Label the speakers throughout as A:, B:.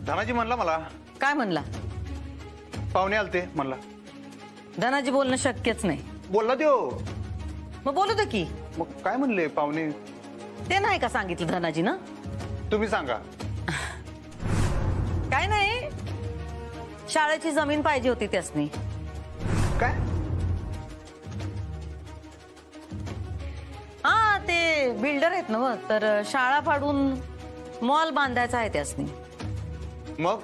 A: धनाजी म्हणला मला.
B: काय म्हणला?
A: पाहुणे आलते म्हणला.
B: धनाजी बोलणं शक्यच नाही.
A: बोलला त्यो.
B: मग बोलू दे की.
A: मग काय म्हणले पाहुणे?
B: ते नाही का सांगितलं धनाजी ना?
A: तुम्ही सांगा.
B: काय नाही, शाळेची जमीन पाहिजे होती त्यासनी.
A: काय?
B: हा, ते बिल्डर आहेत ना, तर शाळा फाडून मॉल बांधायचा आहे त्यासनी.
A: मग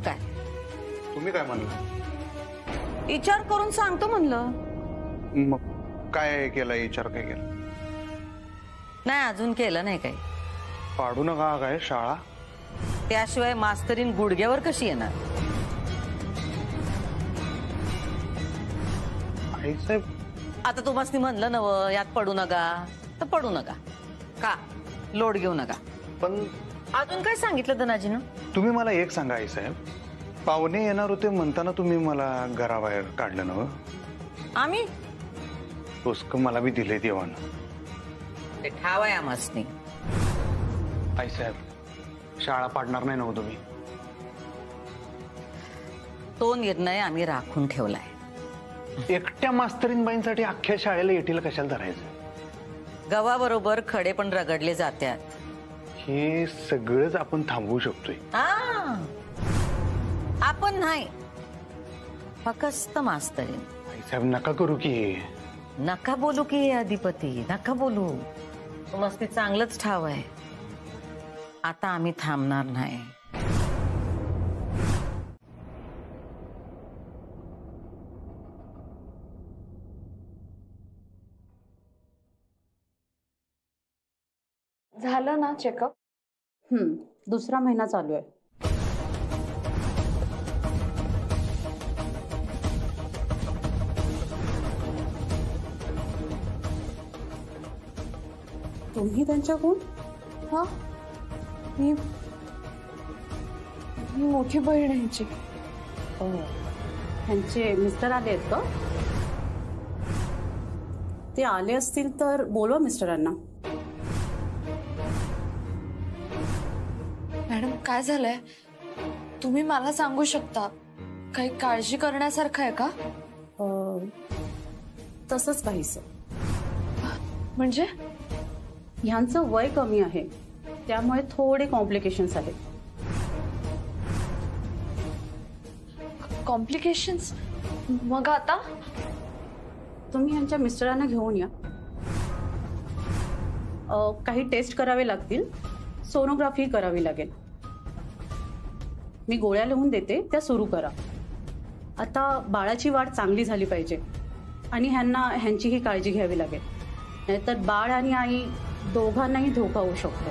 B: काय
A: तुम्ही काय म्हणलं?
B: विचार करून सांगतो म्हणलं.
A: मग काय केलं? विचार काय केला?
B: नाही, अजून केलं नाही काही.
A: पाडू नका काय शाळा?
B: त्याशिवाय मास्तरीन गुडघ्यावर कशी येणार?
A: आई साहेब,
B: आता तुम्हाला म्हणलं नव यात पडू नका, तर पडू नका का? लोड घेऊ नका.
A: पण
B: अजून काय सांगितलं धनाजीनं?
A: तुम्ही मला एक सांगा आई साहेब, पाहुणे येणार होते म्हणताना तुम्ही मला घराबाहेर काढलं ना?
B: आम्ही
A: पुस्तक मला बी दिले देवानं.
B: ते ठाव आहे आम्हासनी.
A: आई साहेब, शाळा पाडणार नाही ना तुम्ही?
B: तो निर्णय आम्ही राखून ठेवलाय.
A: एकट्या मास्तरीनबाईंसाठी अख्ख्या शाळेला येतील कशाला धरायचं?
B: गव्हाबरोबर खडे पण रगडले जातात.
A: हे सगळंच आपण थांबवू शकतोय.
B: आपण नाही, फक्त मास्तरीन.
A: आई साहेब, नका करू की.
B: नका बोलू की अधिपती, नका बोलू. मस्ती चांगलंच ठाव आहे. आता आम्ही थांबणार नाही.
C: झालं ना चेकअप?
D: दुसरा महिना चालू आहे. तुम्ही त्यांच्या कोण?
C: हा, मी मोठी बहीण यांची.
D: त्यांचे मिस्टर आले आहेत का? ते आले असतील तर बोलवा मिस्टरांना.
C: मॅडम, काय झालंय? तुम्ही मला सांगू शकता? काही काळजी करण्यासारखं आहे का?
D: तसंच काहीसं.
C: म्हणजे?
D: ह्यांचं वय कमी आहे, त्यामुळे थोडे कॉम्प्लिकेशन्स आहेत.
C: कॉम्प्लिकेशन्स? मग आता
D: तुम्ही ह्यांच्या मिस्टरांना घेऊन या. काही टेस्ट करावे लागतील, सोनोग्राफी करावी लागेल. मी गोळ्या लिहून देते, त्या सुरू करा. आता बाळाची वाढ चांगली झाली पाहिजे आणि ह्यांना ह्यांचीही काळजी घ्यावी लागेल, नाहीतर बाळ आणि आई दोघांनाही धोका होऊ शकतो.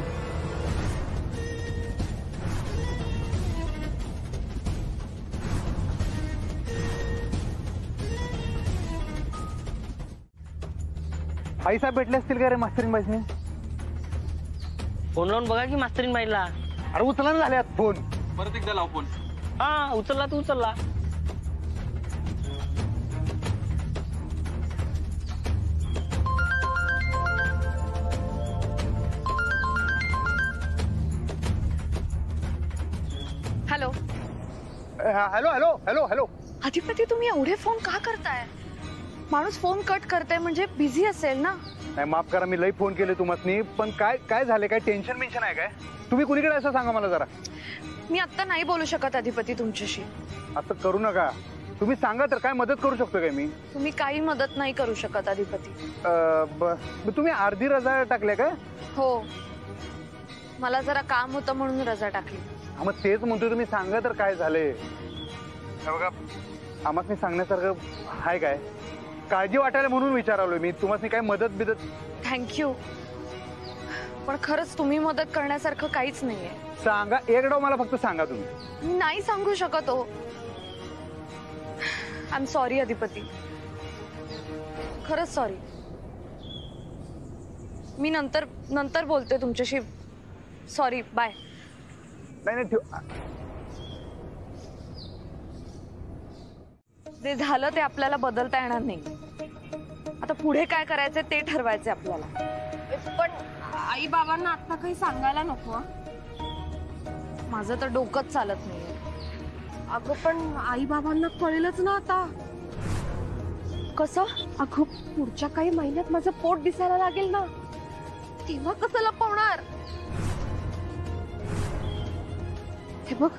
A: आई साहेब भेटले असतील का रे मास्तरीन बाईसनी?
E: फोन लावून बघा की मास्तरीन बाईला.
A: अरे उचला ना झाल्यात फोन.
F: परत एकदा लाव फोन.
E: हा, उचलला तू उचलला.
C: Hello
A: hello hello hello hello.
C: Adhipati, तुम्ही एवढे फोन का करताय? माणूस फोन कट करताय म्हणजे बिझी असेल ना.
A: नाही, माफ करा, मी लई फोन केले तुम्हाला. पण काय काय झाले? काय टेन्शन बिन्शन आहे काय? तुम्ही कुणीकडे असं सांगा मला जरा.
C: मी आता नाही बोलू शकत अधिपती तुमच्याशी.
A: असं करू नका. तुम्ही सांगा तर काय मदत करू शकतो काय मी?
C: तुम्ही काही मदत नाही करू शकत अधिपती.
A: तुम्ही अर्धी रजा टाकल्या काय?
C: हो, मला जरा काम होतं म्हणून रजा टाकली.
A: मग तेच म्हणतोय, तुम्ही सांगा तर काय झाले. बघा, आम्हाला सांगण्यासारखं आहे काय? काळजी वाटायला म्हणून विचारलोय मी तुम्हाला. काय मदत बिदत?
C: थँक्यू, पण खरंच तुम्ही मदत करण्यासारखं काहीच नाहीये.
A: सांगा, एक डाव मला फक्त सांगा. तुम्ही
C: नाही सांगू शकत हो. आय एम सॉरी अधिपती, खरंच सॉरी. मी नंतर बोलते तुमच्याशी. Sorry, bye.
A: नाही
C: जे झालं ते आपल्याला बदलता येणार नाही. आता पुढे काय करायचंय ते ठरवायचंय आपल्याला. पण आई बाबांना आता काही सांगायला नको हं? माझं तर डोकंच चालत नाहीये. अगं पण आई बाबांना कळेलच ना आता. कसं? अगं पुढच्या काही महिन्यात माझं पोट दिसायला लागेल ना, तेव्हा कसं लपवणार? हे बघ,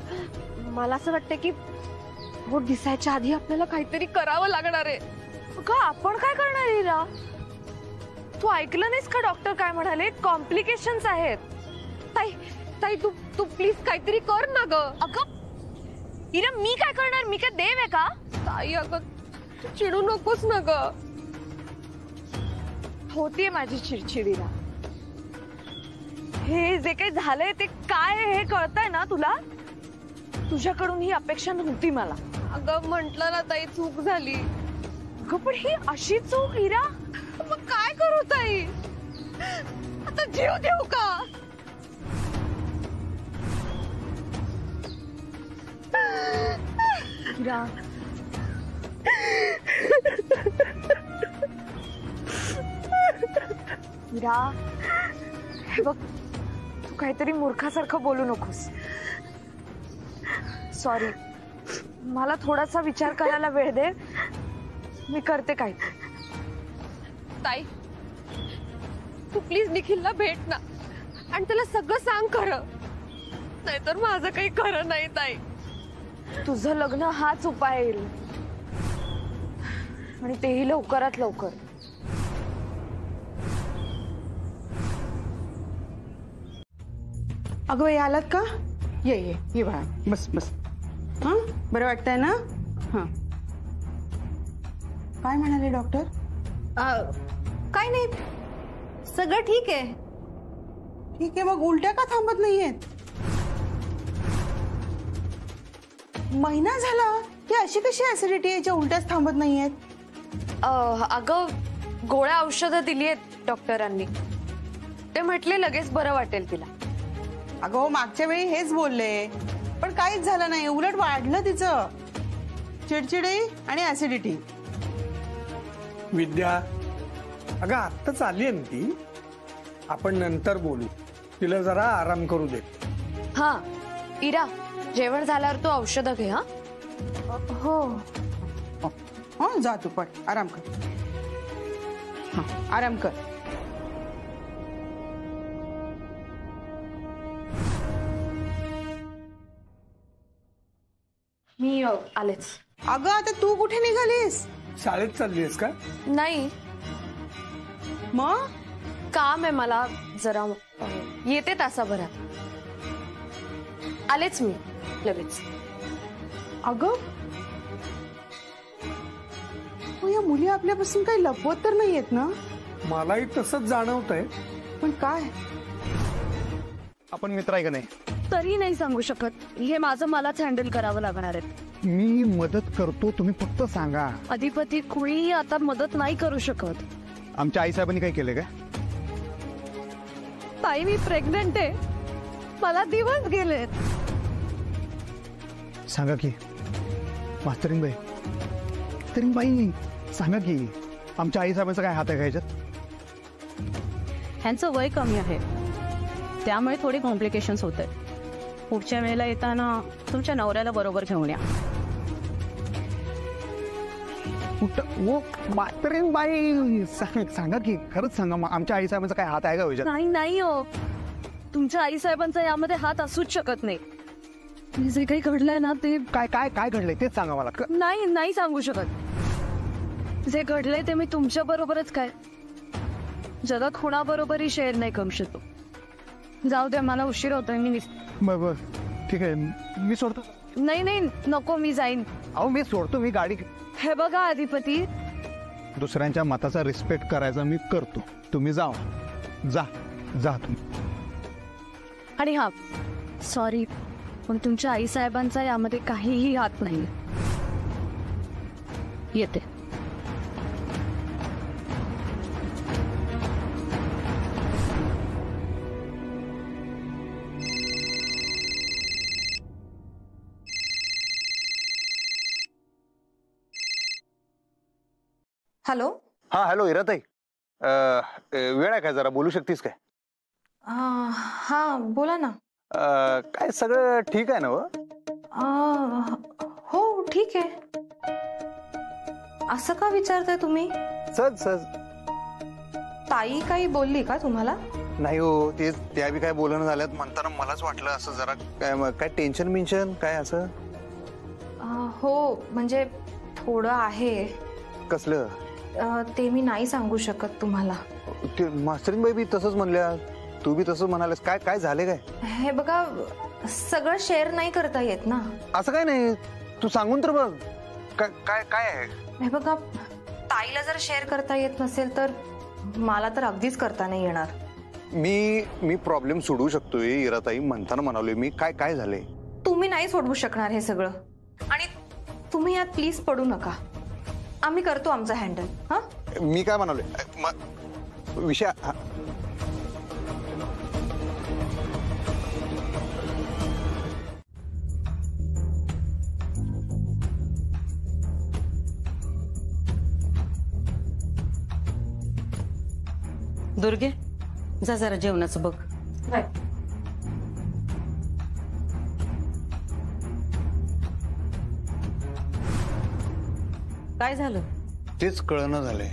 C: मला असं वाटतं की पोट दिसायच्या आधी आपल्याला काहीतरी करावं लागणार आहे. का आपण काय करणार आहे इरा? तू ऐकलं नाहीस का डॉक्टर काय म्हणाले? कॉम्प्लिकेशन्स आहेत. ताई ताई तू तू प्लीज काहीतरी कर ना ग. अगं इरा मी काय करणार? मी काय देव आहे का? ताई अगं तू चिडू नकोस ना ग. होतीये माझी चिडचिडीला. हे जे काही झालंय ते काय आहे हे कळतंय ना तुला? तुझ्याकडून ही अपेक्षा नव्हती मला. अगं म्हंटल ना ताई चूक झाली. अगं पण ही अशी चूक इरा, मग काय करू ताई? आता जीव देऊ का? इरा इरा हे बघ, तू काहीतरी मूर्खासारखं बोलू नकोस. सॉरी, मला थोडासा विचार करायला वेळ दे. मी करते काय. ताई तू प्लीज निखिलला भेट ना आणि त्याला सगळं सांग खरं, नाहीतर माझं काही खरं नाही. ताई तुझं लग्न हाच उपाय येईल आणि तेही लवकरात लवकर.
F: अगं बाई आलात का? ये ये ये बाळा, बस बस. हां बरं वाटतंय ना? हां काय म्हणाले डॉक्टर?
B: काय नाही, सगळं ठीक आहे.
F: ठीक आहे, मग उलट्या का थांबत नाहीयेत? महिना झाला की अशी कशी ऍसिडिटी याच्या उलट्याच थांबत नाहीयेत?
C: अगं गोळ्या औषधं दिली आहेत डॉक्टरांनी. ते म्हटले लगेच बरं वाटेल तिला.
F: अगं हो, मागच्या वेळी हेच बोलले, पण काहीच झालं नाही. उलट वाढलं तिचं चिडचिडी आणि ऍसिडिटी.
G: विद्या, अगं आत्ताच आली आहे ना ती. आपण नंतर बोलू, तिला जरा आराम करू दे.
C: हा इरा, जेवण झाल्यावर तू औषधं घे. हा हो
F: हो जा तू पण आराम कर. हा आराम कर.
C: मी आलेच.
F: अगं आता तू कुठे निघालीस?
G: शाळेत चालली आहेस का?
C: नाही,
F: मग
C: काम आहे मला जरा. येते तासाभरात. आलेच मी लगेच.
F: अगं हो, या मुली आपल्यापासून काही लपवत तर नाहीयेत ना?
G: मलाही तसंच जाणवतंय.
F: पण काय?
A: आपण मित्र आहे का नाही?
C: तरी नाही सांगू शकत. हे माझं मलाच हँडल करावं लागणार आहे.
A: मी मदत करतो, तुम्ही फक्त सांगा.
C: अधिपती कुणीही आता मदत नाही करू शकत.
A: आमच्या आईसाहेबांनी काय केलं का?
C: ताई मी प्रेग्नंट आहे. मला दिवस गेलेत.
A: सांगा की मास्तरीन बाई सांगा की आमच्या आईसाहेबांचा काय हात आहे का ह्याच्यात?
D: ह्यांचं वय कमी आहे, त्यामुळे थोडे कॉम्प्लिकेशन्स होत आहेत. पुढच्या वेळेला येताना तुमच्या नवऱ्याला बरोबर घेऊन या.
A: मास्तरीन बाई सांगा की, खरंच सांगा, आमच्या आईसाहेबांचा काय हात आहे का ह्याच्यात?
C: नाही नाही हो, तुमच्या आई साहेबांचा यामध्ये हात असूच शकत नाही. जे काही घडलंय ना ते
A: काय काय काय घडलंय तेच सांगा मला.
C: नाही नाही सांगू शकत. जे घडलंय ते मी तुमच्या बरोबरच काय जगात कुणाबरोबरही शेअर नाही करू शकतो. जाऊ द्या, मला उशीर होतोय. मी
A: बरं ठीक आहे, मी सोडतो.
C: नाही नाही नको, मी जाईन.
A: अहो मी सोडतो, मी गाडी.
C: हे बघा अधिपती,
A: दुसऱ्यांच्या मताचा रिस्पेक्ट करायचा मी करतो. तुम्ही जा जा तुम्ही.
C: आणि हा सॉरी, पण तुमच्या आई साहेबांचा यामध्ये काहीही हात नाही. येते.
H: हॅलो,
A: हा हॅलो इराताई, वेळ आहे काय, जरा बोलू शकतीस काय?
C: हा बोला ना.
A: काय सगळं ठीक आहे ना?
C: हो ठीक आहे. असं का विचारताय तुम्ही?
A: सहज सहज.
C: ताई काही बोलली का तुम्हाला?
A: नाही हो, तेच त्या बी काय बोलणं झाल्यात म्हणताना मलाच वाटलं असं जरा काय टेन्शन बिन्शन काय असं.
C: हो म्हणजे थोडं आहे.
A: कसलं?
C: ते मी नाही सांगू शकत तुम्हाला.
A: ते मास्तरीनबाई बी तसंच म्हणल्या, तू बी तसंच म्हणालेस. काय काय झाले काय?
C: हे बघा, सगळं शेअर नाही करता येत ना.
A: असं काय नाही, तू सांगून तर बघ. काय काय काय आहे?
C: हे बघा, ताईला जर शेअर करता येत नसेल तर मला तर अगदीच करता नाही येणार.
A: मी प्रॉब्लेम सोडवू शकतोय इराताई म्हणताना म्हणालोय मी. काय काय झाले?
C: तुम्ही नाही सोडवू शकणार हे सगळं, आणि तुम्ही यात प्लीज पडू नका. आम्ही करतो आमचं हँडल. हा,
A: मी काय म्हणालोय विषय
B: दुर्गे, जा जरा जेवणाचं बघ. काय झालं?
A: तेच कळणं झालंय.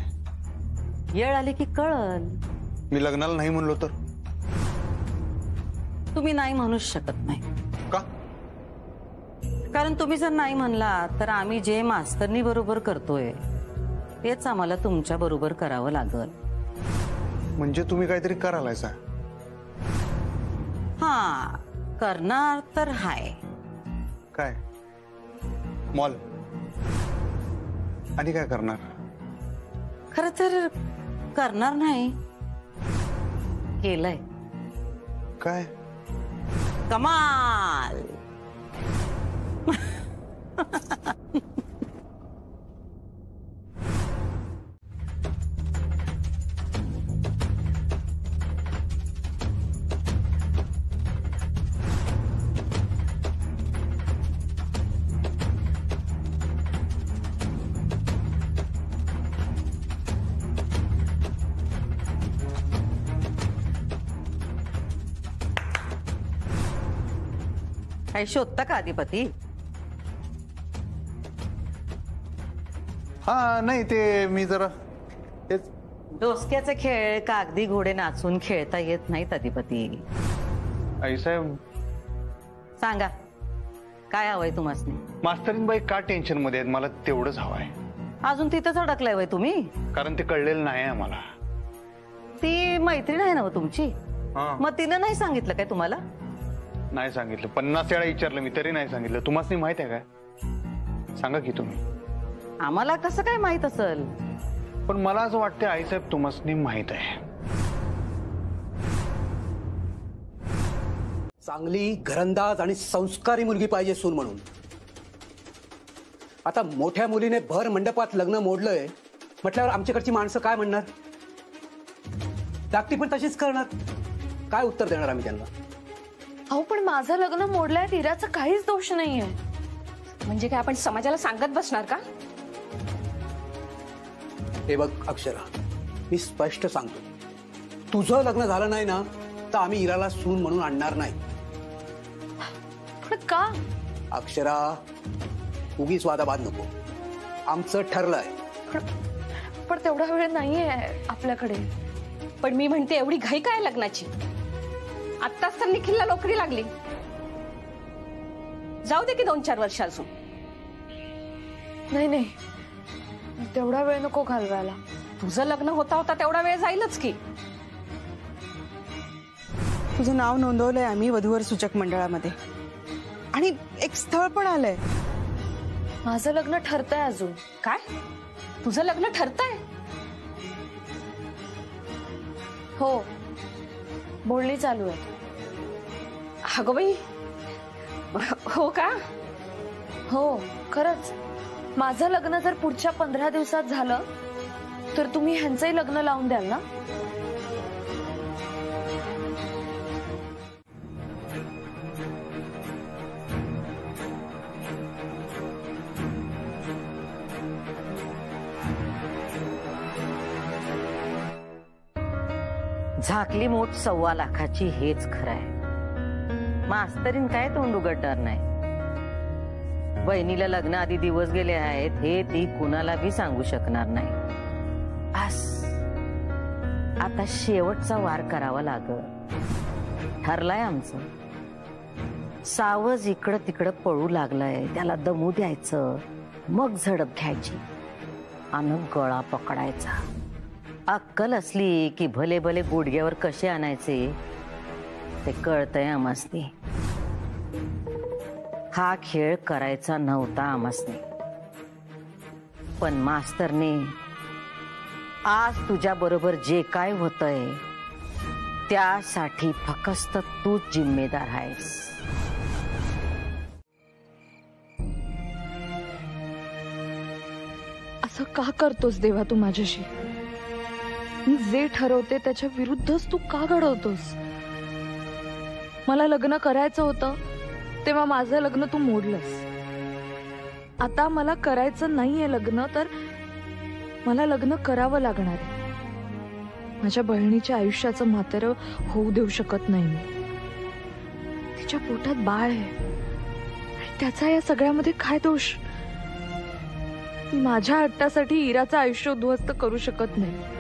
B: येळ आली की कळल.
A: मी लग्नाला नाही म्हणलो तर?
B: तुम्ही नाही म्हणूच शकत नाही.
A: का?
B: कारण तुम्ही जर नाही म्हणला तर आम्ही जे मास्तरनी बरोबर करतोय तेच आम्हाला तुमच्या बरोबर करावं लागल.
A: म्हणजे तुम्ही काहीतरी करायलायसा?
B: हा, करणार तर हाय.
A: काय? मॉल? आणि काय करणार?
B: खरं तर करणार नाही, केलंय.
A: काय?
B: कमाल. काही शोधता का अधिपती?
A: हा नाही, ते मी जरा तेच.
B: डोसक्याचे खेळ कागदी घोडे नाचून खेळता येत नाहीत अधिपती.
A: आईसाहेब,
B: सांगा काय हवंय तुम्हाला?
A: मास्तरीनबाई का टेन्शन मध्ये आहेत मला तेवढंच हवंय.
B: अजून तिथंच अडकलाय वय तुम्ही?
A: कारण ते कळलेलं नाही आम्हाला.
B: ती मैत्रीण आहे ना हो तुमची, मग तिनं नाही सांगितलं काय तुम्हाला?
A: नाही सांगितलं. 50 वेळा विचारलं मी तरी नाही सांगितलं. तुम्हाला माहित आहे काय? सांगा की तुम्ही.
B: आम्हाला कसं काय माहित असेल?
A: पण मला असं वाटतं आईसाहेब तुम्हाला माहित आहे.
H: चांगली घरंदाज आणि संस्कारी मुलगी पाहिजे सून म्हणून. आता मोठ्या मुलीने भर मंडपात लग्न मोडलंय म्हटल्यावर आमच्याकडची माणसं काय म्हणणार? धाकटी पण तशीच करणार. काय उत्तर देणार आम्ही त्यांना?
C: अहो पण माझं लग्न मोडलंय, हिराचा काहीच दोष नाहीये.
D: म्हणजे काय आपण समाजाला सांगत बसणार का?
H: हे बघ अक्षरा, मी स्पष्ट सांगतो, तुझं लग्न झालं नाही ना तर आम्ही इराला सून म्हणून आणणार नाही.
C: पण का?
H: अक्षरा, उगीच वादाबाद नको. आमचं ठरलंय.
C: पण तेवढा वेळ नाहीये आपल्याकडे.
D: पण मी म्हणते एवढी घाई काय लग्नाची? आत्ताच तर निखिलला नोकरी लागली. जाऊ दे की 2-4 वर्ष अजून.
C: नाही नाही, तेवढा वेळ नको घालवायला.
D: तुझं लग्न होता होता तेवढा वेळ जाईलच की.
F: तुझं नाव नोंदवलंय आम्ही वधूवर सूचक मंडळामध्ये, आणि एक स्थळ पण आलंय.
C: माझं लग्न ठरतंय अजून.
D: काय? तुझं लग्न ठरतंय?
C: हो, बोलणी चालू आहे.
D: अगं बाई, हो का?
C: हो खरंच. माझं लग्न जर पुढच्या 15 दिवसात झालं तर तुम्ही ह्यांचंही लग्न लावून द्याल ना?
B: झाकली मोठ 1.25 लाखाची हेच खरं आहे. मास्तरीन काय तोंड उघडणार नाही. बहिणीला लग्न आधी दिवस गेले आहेत हे ती कुणाला बी सांगू शकणार नाही. बस आता शेवटचा वार करावा लागल. ठरलाय आमचं. सावज इकडं तिकडं पळू लागलाय, त्याला दमू द्यायचं, मग झडप घ्यायची आणि गळा पकडायचा. अक्कल असली की भले भले गुडघ्यावर कसे आणायचे ते कळतंय आमासनी. हा खेळ करायचा नव्हता आमासनी, पण मास्तरने आज तुझ्या बरोबर जे काय होतंय त्यासाठी फक्त तूच जिम्मेदार आहेस.
C: असं का करतोस देवा तू माझ्याशी? मी जे ठरवते त्याच्या विरुद्धच तू का घडवतोस? मला लग्न करायचं होतं तेव्हा माझं लग्न तू मोडलंस. आता मला करायचं नाहीये लग्न, तर मला लग्न करावं लागणार आहे. माझ्या बहिणीच्या आयुष्याचं म्हातारं होऊ देऊ शकत नाही मी. तिच्या पोटात बाळ आहे आणि त्याचा या सगळ्यामध्ये काय दोष? मी माझ्या हट्टासाठी इराचं आयुष्य उद्ध्वस्त करू शकत नाही.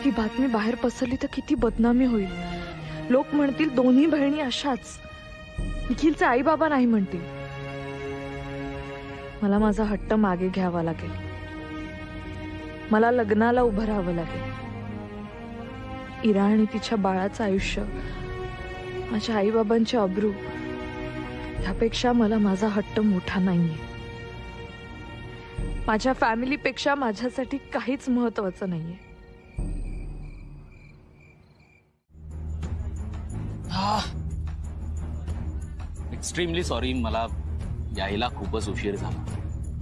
C: ही बातमी बाहेर पसरली तर किती बदनामी होईल. लोक म्हणतील दोन्ही बहिणी अशाच, निखिलचे आई बाबा नाही म्हणतील. मला माझा हट्ट मागे घ्यावा लागेल. मला लग्नाला उभं राहावं लागेल. इरा आणि तिच्या बाळाचं आयुष्य, माझ्या आई बाबांची अब्रू यापेक्षा मला माझा हट्ट मोठा नाहीये. माझ्या फॅमिलीपेक्षा माझ्यासाठी काहीच महत्वाचं नाहीये.
I: एक्स्ट्रीमली सॉरी, मला यायला खूपच उशीर झाला.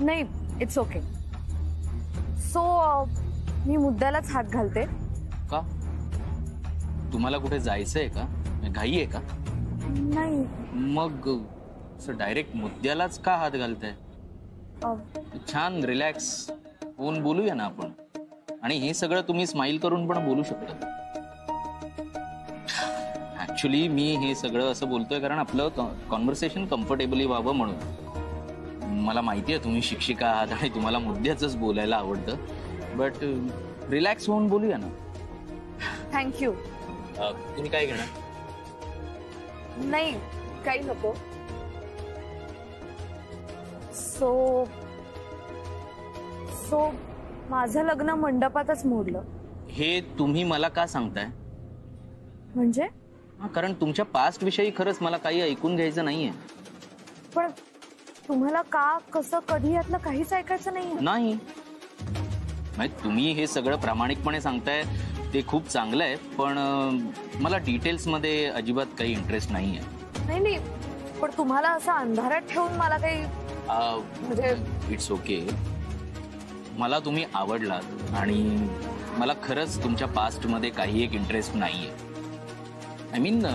C: नाही, इट्स ओके. सो मी मुद्द्यालाच हात घालते.
I: का? तुम्हाला कुठे जायचंय का? घाई आहे का?
C: नाही.
I: मग डायरेक्ट मुद्द्यालाच का हात घालताय? छान रिलॅक्स होऊन बोलूया ना आपण. आणि हे सगळं तुम्ही स्माइल करून पण बोलू शकता. ऍक्च्युली मी हे सगळं असं बोलतोय कारण आपलं कॉन्व्हर्सेशन कम्फर्टेबली व्हावं म्हणून. मला माहिती आहे तुम्ही शिक्षिका आहात आणि तुम्हाला मुद्द्याच बोलायला आवडतं, बट रिलॅक्स होऊन बोलूया ना.
C: थँक्यू.
I: तुम्ही काय घेणार?
C: नाही, काही नको. सो माझं लग्न मंडपातच मोडलं.
I: हे तुम्ही मला का सांगताय?
C: म्हणजे?
I: कारण तुमच्या पास्ट विषयी खरंच मला काही ऐकून घ्यायचं नाहीये.
C: पण तुम्हाला का, कसं, कधी यातलं काहीच ऐकायचं नाहीये?
I: नाही, तुम्ही हे सगळं प्रामाणिकपणे सांगताय ते खूप चांगलं आहे, पण मला डिटेल्स मध्ये अजिबात काही इंटरेस्ट नाहीये.
C: नाही, पण तुम्हाला असं अंधारात ठेवून मला काही म्हणजे
I: इट्स ओके. मला तुम्ही आवडलात आणि मला खरंच तुमच्या पास्ट मध्ये काही एक इंटरेस्ट नाहीये. आय मीन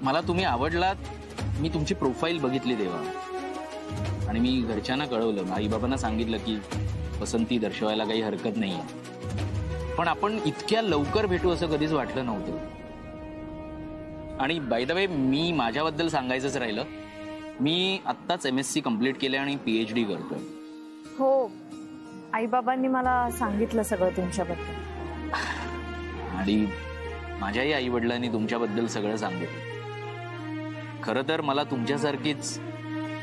I: मला तुम्ही आवडलात. मी तुमची प्रोफाईल बघितली तेव्हा आणि मी घरच्यांना कळवलं, आई बाबांना सांगितलं की पसंती दर्शवायला काही हरकत नाहीये. पण आपण इतक्या लवकर भेटू असं कधीच वाटलं नव्हतं. आणि बाय द वे मी माझ्याबद्दल सांगायचंच राहिलं, मी आत्ताच MSc कंप्लीट केले आणि PhD करतोय.
C: हो, आई बाबांनी मला सांगितलं सगळं तुमच्याबद्दल.
I: आणि माझ्याही आई वडिलांनी तुमच्याबद्दल सगळं सांगितलं. खरं तर मला तुमच्यासारखीच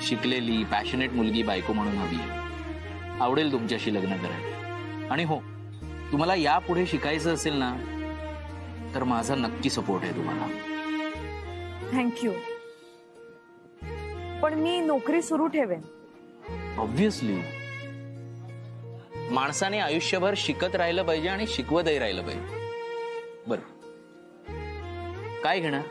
I: शिकलेली पॅशनेट मुलगी बायको म्हणून हवी आहे. आवडेल तुमच्याशी लग्न करायला. आणि हो, तुम्हाला यापुढे शिकायचं असेल ना तर माझा नक्की सपोर्ट आहे तुम्हाला.
C: थँक्यू. पण मी नोकरी सुरू ठेवेन.
I: ऑब्व्हियसली माणसाने आयुष्यभर शिकत राहिलं पाहिजे आणि शिकवतही राहिलं पाहिजे. बर, काय घेणार?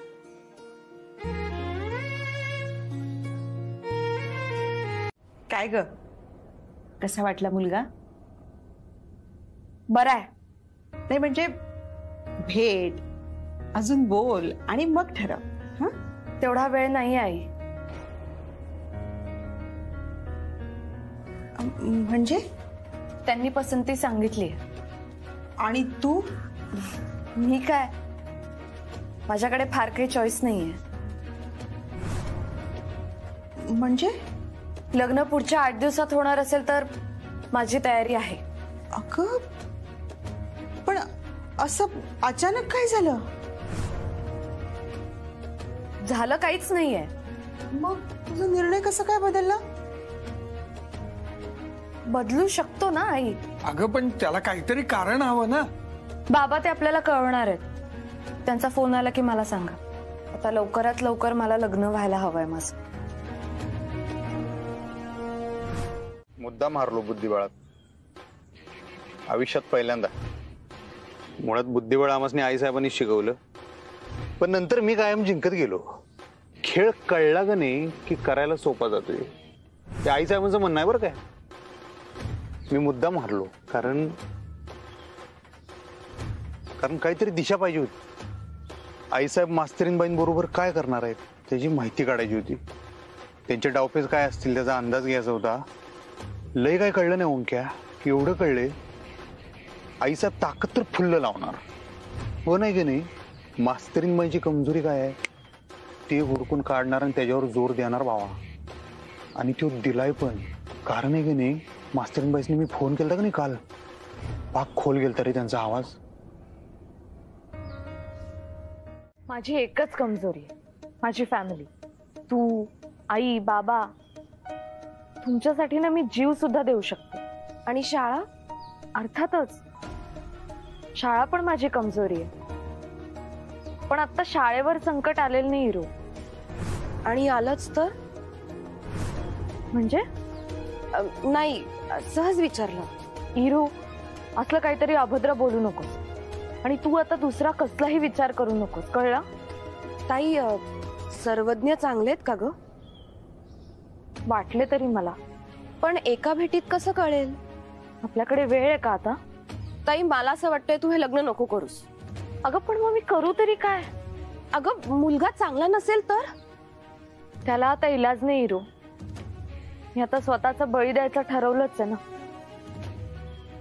F: काय ग, कसा वाटला मुलगा?
C: बरं आहे.
F: नाही म्हणजे भेट, अजून बोल आणि मग ठरव. हं?
C: तेवढा वेळ नाही आई.
F: म्हणजे
C: त्यांनी पसंती सांगितली
F: आणि तू?
C: मी काय, माझ्याकडे फार काही चॉईस नाहीये.
F: म्हणजे
C: लग्न पुढच्या 8 दिवसात होणार असेल तर माझी तयारी आहे.
F: अगं पण असं अचानक काय झालं?
C: झालं काहीच नाहीये.
F: मग तुझा निर्णय कसा काय बदलला?
C: बदलू शकतो ना आई.
G: अगं पण त्याला काहीतरी कारण हवं ना.
C: बाबा ते आपल्याला कळवणार आहेत. त्यांचा फोन आला की मला सांगा. आता लवकरात लवकर मला लग्न व्हायला हवंय माझं.
A: मुद्दा मारलो बुद्धिबळात आयुष्यात पहिल्यांदा. मुळात बुद्धिबळ आमसने आईसाहेबांनी शिकवलं, पण नंतर मी कायम जिंकत गेलो. खेळ कळला का नाही की करायला सोपा जातोय. ते आईसाहेबांचं म्हणणं आहे बरं काय. मी मुद्दा मारलो कारण काहीतरी दिशा पाहिजे होती. आईसाहेब मास्तरीनबाईंबरोबर काय करणार आहेत त्याची माहिती काढायची होती. त्यांचे डावपेच काय असतील त्याचा अंदाज घ्यायचा होता. लय काय कळलं नाही ओंक्या. एवढं कळले आईसाहेब ताकद तर फुल्ल लावणार. हो नाही की नाही. मास्तरीनबाईंची कमजोरी काय आहे ते हुडकून काढणार आणि त्याच्यावर जोर देणार भावा. आणि तो दिलाय पण. कारण आहे की नाही, मास्तरीनबाईसने मी फोन केला का नाही काल, पाक खोल गेलता रे त्यांचा आवाज.
C: माझी एकच कमजोरी आहे, माझी फॅमिली. तू, आई, बाबा. तुमच्यासाठी ना मी जीव सुद्धा देऊ शकते. आणि शाळा, अर्थातच शाळा पण माझी कमजोरी आहे. पण आता शाळेवर संकट आलेलं नाही हिरो. आणि आलंच तर म्हणजे नाही, सहज विचारलं. हिरो, असलं काहीतरी अभद्र बोलू नकोस. आणि तू आता दुसरा कसलाही विचार करू नकोस, कळला? ताई, सर्वज्ञ चांगलेत का ग? वाटले तरी मला. पण एका भेटीत कसं कळेल? आपल्याकडे वेळ आहे का आता? ताई, मला असं वाटतंय तू हे लग्न नको करूस. अगं पण मग मी करू तरी काय? अगं मुलगा चांगला नसेल तर? त्याला आता इलाज नाही हिरो. मी आता स्वतःचा बळी द्यायचं ठरवलंच आहे ना.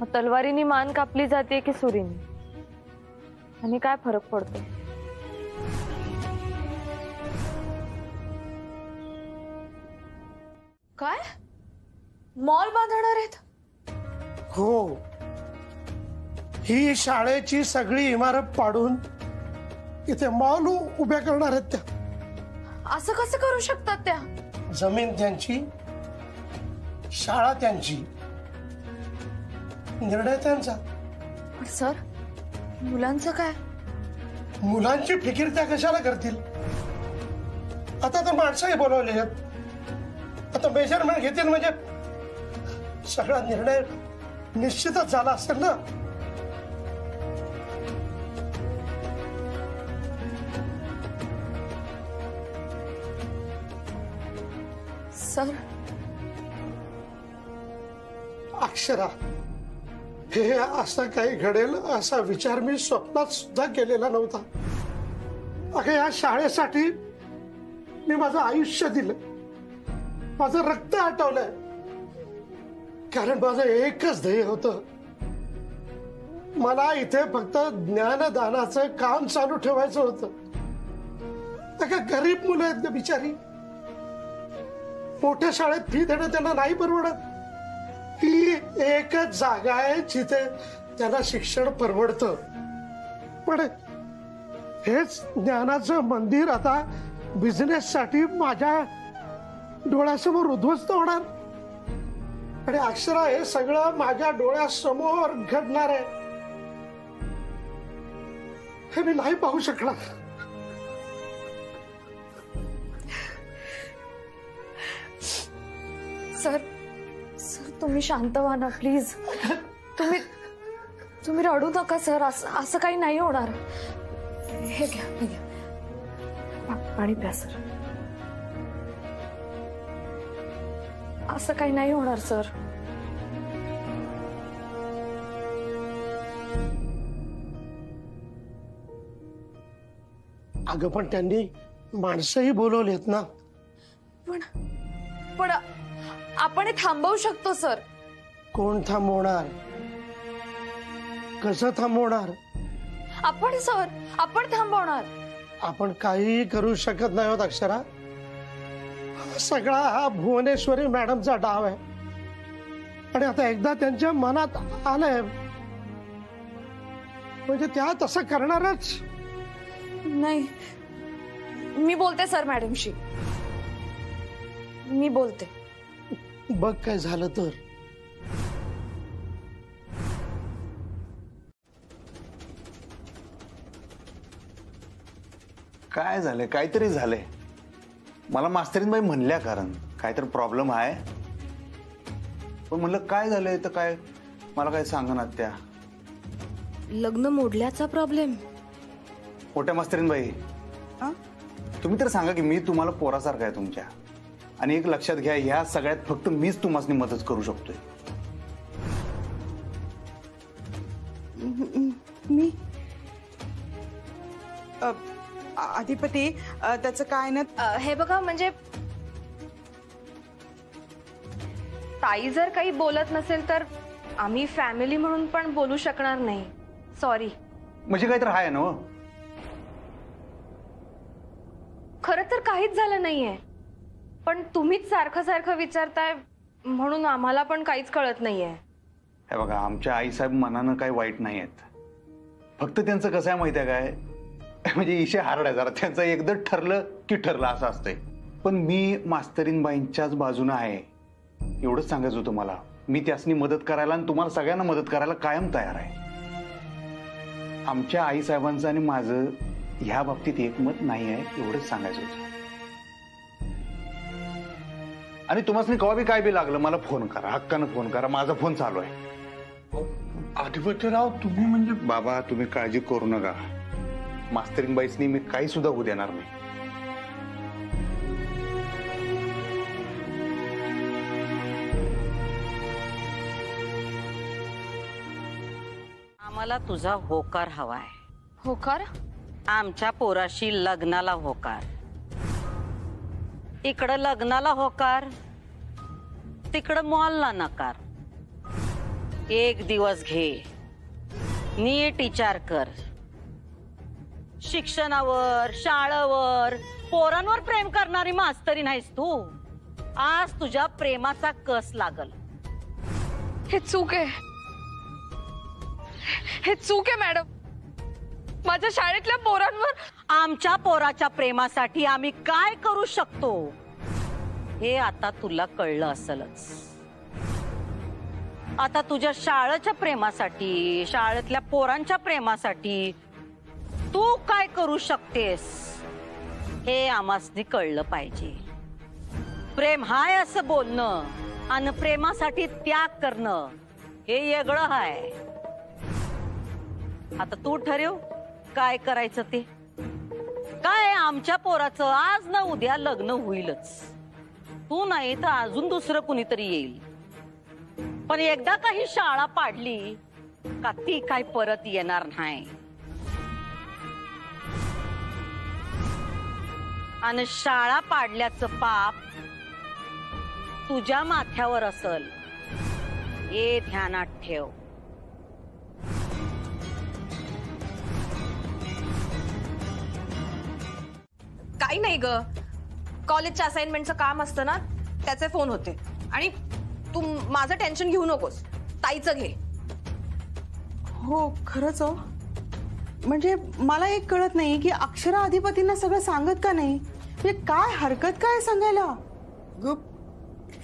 C: मग तलवारीनी मान कापली जाते की सुरीनी? आणि काय फरक पडतो? काय मॉल बांधणार आहेत?
J: हो, ही शाळेची सगळी इमारत पाडून इथे मॉल उभ्या करणार आहेत त्या.
C: असं कसं करू शकतात त्या?
J: जमीन त्यांची, शाळा त्यांची, निर्णय त्यांचा.
C: सर, मुलांचं काय?
J: मुलांची फिकीर त्या कशाला करतील? आता तर माणसंही बोलवले आहेत. आता मेजरमेंट घेतील म्हणजे सगळा निर्णय निश्चितच झाला असेल ना.
C: सर,
J: अक्षरा, हे असं काही घडेल असा विचार मी स्वप्नात सुद्धा केलेला नव्हता. अगं, या शाळेसाठी मी माझं आयुष्य दिलं, माझं रक्त आटवलंय. कारण माझं एकच ध्येय होतं, मला इथे फक्त ज्ञानदानाचं काम चालू ठेवायचं होतं. अगं, गरीब मुलं आहेत ना बिचारी. मोठ्या शाळेत फी देणं त्यांना नाही परवडत. ही एकच जागा आहे जिथे त्यांना शिक्षण परवडतं. पण हेच ज्ञानाचं मंदिर आता बिझनेससाठी माझ्या डोळ्यासमोर उद्ध्वस्त होणार. आणि अक्षरा, हे सगळं माझ्या डोळ्यासमोर घडणार आहे. हे मी नाही पाहू शकणार.
C: सर, तुम्ही शांत व्हा ना प्लीज. तुम्ही रडू नका सर. असं काही नाही होणार. हे घ्या, हे घ्या, पाणी प्या सर. असं काही नाही होणार सर.
J: अगं, पण त्यांनी माणसंही बोलवलेत ना.
C: पण आपण हे थांबवू शकतो सर.
J: कोण थांबवणार? कसं थांबवणार?
C: आपण सर आपण थांबवणार.
J: आपण काही करू शकत नाही आहोत अक्षरा. सगळा हा भुवनेश्वरी मॅडमचा डाव आहे आणि आता एकदा त्यांच्या मनात आलंय म्हणजे त्या तसं करणारच.
C: नाही, मी बोलते सर मॅडमशी. मी बोलते.
J: बघ काय झालं तर.
A: काय झालंय? काहीतरी झालंय. मला मास्तरीनबाई म्हणल्या कारण काहीतरी प्रॉब्लेम आहे, पण म्हणलं काय झालंय तर काय मला काय सांगणार त्या.
C: लग्न मोडल्याचा प्रॉब्लेम.
A: मोठ्या मास्तरीनबाई, तुम्ही तर सांगा की मी तुम्हाला पोरासारखा आहे तुमच्या, आणि एक लक्षात घ्या, ह्या सगळ्यात फक्त मीच तुम्हाला मदत करू शकतोय.
F: मी अधिपती त्याचं काय ना.
C: हे बघा, म्हणजे ताई जर काही बोलत नसेल तर आम्ही फॅमिली म्हणून पण बोलू शकणार नाही. सॉरी.
A: म्हणजे काहीतरी आहे ना.
C: खरं तर काहीच झालं नाहीये, पण तुम्हीच सारखं सारखं विचारताय म्हणून आम्हाला पण काहीच कळत नाहीये.
A: हे बघा, आमच्या आईसाहेब मनानं काही वाईट नाही आहेत. फक्त त्यांचं कसं आहे माहिती आहे काय, म्हणजे इशे हार्ड आहे जरा. त्यांचं एकदा ठरलं की ठरलं असं असतंय. पण मी मास्तरीनबाईंच्याच बाजूने आहे एवढंच सांगायचं होतं मला. मी त्यासनी मदत करायला आणि तुम्हाला सगळ्यांना मदत करायला कायम तयार आहे. आमच्या आईसाहेबांचं आणि माझं ह्या बाबतीत एकमत नाही आहे एवढंच सांगायचं होतं. आणि तुम्हाला कवा बी काय बी लागलं मला फोन करा, हक्कानं फोन करा. माझा फोन चालू आहे.
J: अधिपतीराव तुम्ही म्हणजे.
A: बाबा तुम्ही काळजी करू नका. मास्तरीनबाईसनी मी काही सुद्धा होऊ देणार नाही.
B: आम्हाला तुझा होकार हवाय.
C: होकार?
B: आमच्या पोराशी लग्नाला होकार. इकडं लग्नाला होकार, तिकडं मॉलला नकार. एक दिवस घे, नीट विचार कर. शिक्षणावर, शाळेवर, पोरांवर प्रेम करणारी मास्तरी नाहीस तू. आज तुझ्या प्रेमाचा कस लागल.
C: हे चूक आहे. हे चूक आहे मॅडम. माझ्या शाळेतल्या पोरांवर.
B: आमच्या पोराच्या प्रेमासाठी आम्ही काय करू शकतो हे आता तुला कळलं असेलच. आता तुझ्या शाळेच्या प्रेमासाठी, शाळेतल्या पोरांच्या प्रेमासाठी तू काय करू शकतेस हे आम्हासनी कळलं पाहिजे. प्रेम हाय असं बोलणं आणि प्रेमासाठी त्याग करणं हे वेगळं आहे. आता तू ठरव काय करायचं ते. काय आमच्या पोराचं आज ना उद्या लग्न होईलच. तू नाही तर अजून दुसरं कुणीतरी येईल. पण एकदा काही शाळा पाडली का ती काय परत येणार नाही. आणि शाळा पाडल्याचं पाप तुझ्या माथ्यावर असल हे ध्यानात ठेव.
C: काही नाही ग, कॉलेजच्या असाइनमेंटचं काम असतं ना, त्याचे फोन होते. आणि तू माझं टेन्शन घेऊ नकोस, ताईचं घे.
F: हो खरंच हो. म्हणजे मला एक कळत नाही की अक्षरा अधिपतींना सगळं सांगत का नाही. म्हणजे काय हरकत काय सांगायला.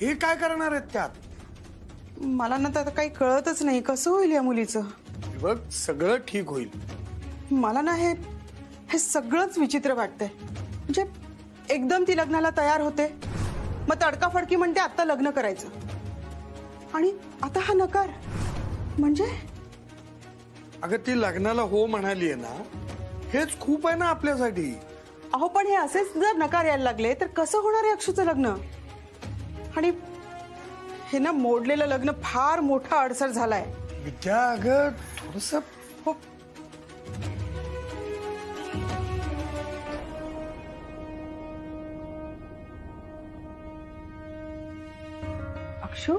G: हे काय करणार आहेत त्यात.
F: मला ना तर काही कळतच नाही कसं होईल या मुलीचं.
G: बघ सगळं ठीक होईल.
F: मला ना हे सगळंच विचित्र वाटतंय. म्हणजे एकदम ती लग्नाला तयार होते, मग तडकाफडकी म्हणते आता लग्न करायचं, आणि आता हा नकार. म्हणजे
G: अगं ती लग्नाला हो म्हणाली आहे ना, हेच खूप आहे ना आपल्यासाठी.
F: अहो पण हे असेच जर नकार यायला लागले तर कसं होणार आहे अक्षूचं लग्न. आणि हे ना मोडलेलं लग्न फार मोठा अडसर झालाय.
G: विद्या अगं थोडस.
F: हो अक्षू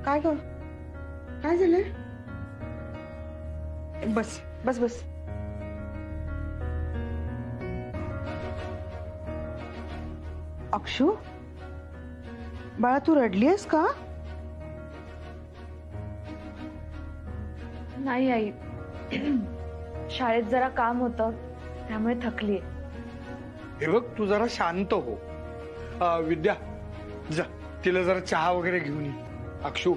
F: काय ग, काय झालंय. बस
C: बस बस.
F: अक्षू, बाळा तू रडलीयस का?
C: नाही आई, शाळेत जरा काम होतं त्यामुळे थकलीये.
G: हे बघ तू जरा शांत हो. विद्या जा तिला जरा चहा वगैरे घेऊन ये. अक्षू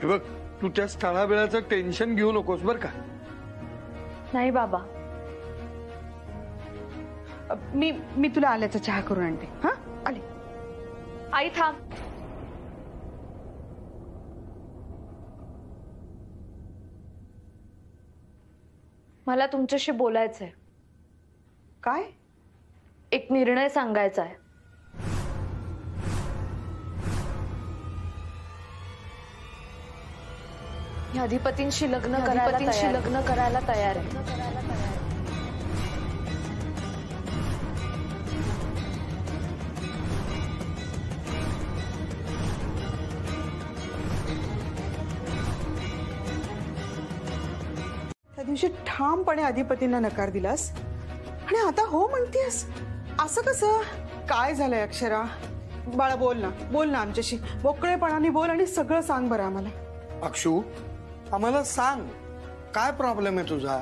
G: हे बघ तू त्या स्थळाबिळाचं टेन्शन घेऊ नकोस बर का.
C: नाही बाबा.
F: मी तुला आल्याचा चहा करून आणते. हा आले.
C: आई थांब. मला तुमच्याशी बोलायचंय.
F: काय?
C: एक निर्णय सांगायचा आहे. मी अधिपतींशी लग्न करायला तयार आहे.
F: त्या दिवशी ठामपणे अधिपतींना नकार दिलास आणि आता हो म्हणतेस. असं कसं? काय झालंय अक्षरा? बाळा बोल ना आमच्याशी. मोकळेपणाने बोल आणि सगळं सांग बरं आम्हाला.
G: अक्षू आम्हाला सांग काय प्रॉब्लेम आहे तुझा.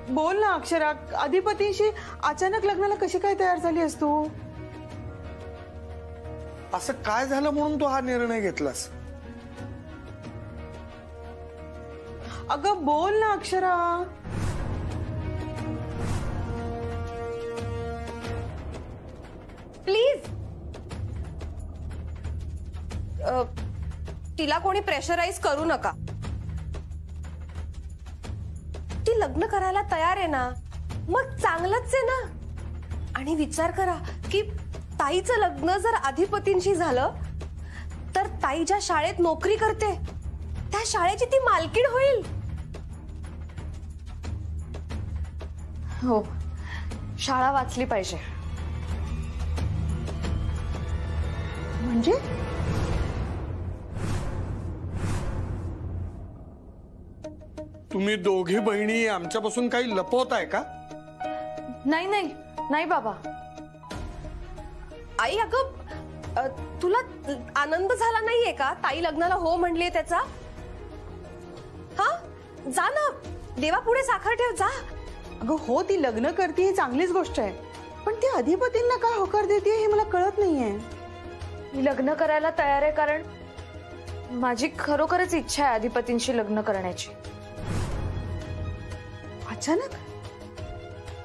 F: बोल ना अक्षरा. अधिपतींशी अचानक लग्नाला कशी काय तयार झालीस तू?
G: असं काय झालं म्हणून तू हा निर्णय घेतलास?
F: अगं बोल ना अक्षरा.
C: प्लीज. तिला कोणी प्रेशराईज करू नका. ती लग्न करायला तयार आहे ना, मग चांगलंच आहे ना. आणि विचार करा की ताईचं लग्न जर अधिपतींशी झालं तर ताई ज्या शाळेत नोकरी करते त्या शाळेची ती मालकीण होईल. हो, शाळा वाचली पाहिजे.
F: म्हणजे
G: तुम्ही दोघी बहिणी आमच्यापासून काही लपवत आहे का?
C: नाही नाही नाही बाबा. आई अगं तुला आनंद झाला नाहीये का ताई लग्नाला हो म्हणलीये त्याचा? हा जा ना, देवापुढे साखर ठेव जा.
F: अगं हो ती लग्न करते ही चांगलीच गोष्ट आहे, पण ती अधिपतींना का होकार देते हे मला कळत नाहीये.
C: मी लग्न करायला तयार आहे कारण माझी खरोखरच इच्छा आहे अधिपतींशी लग्न करण्याची.
F: अचानक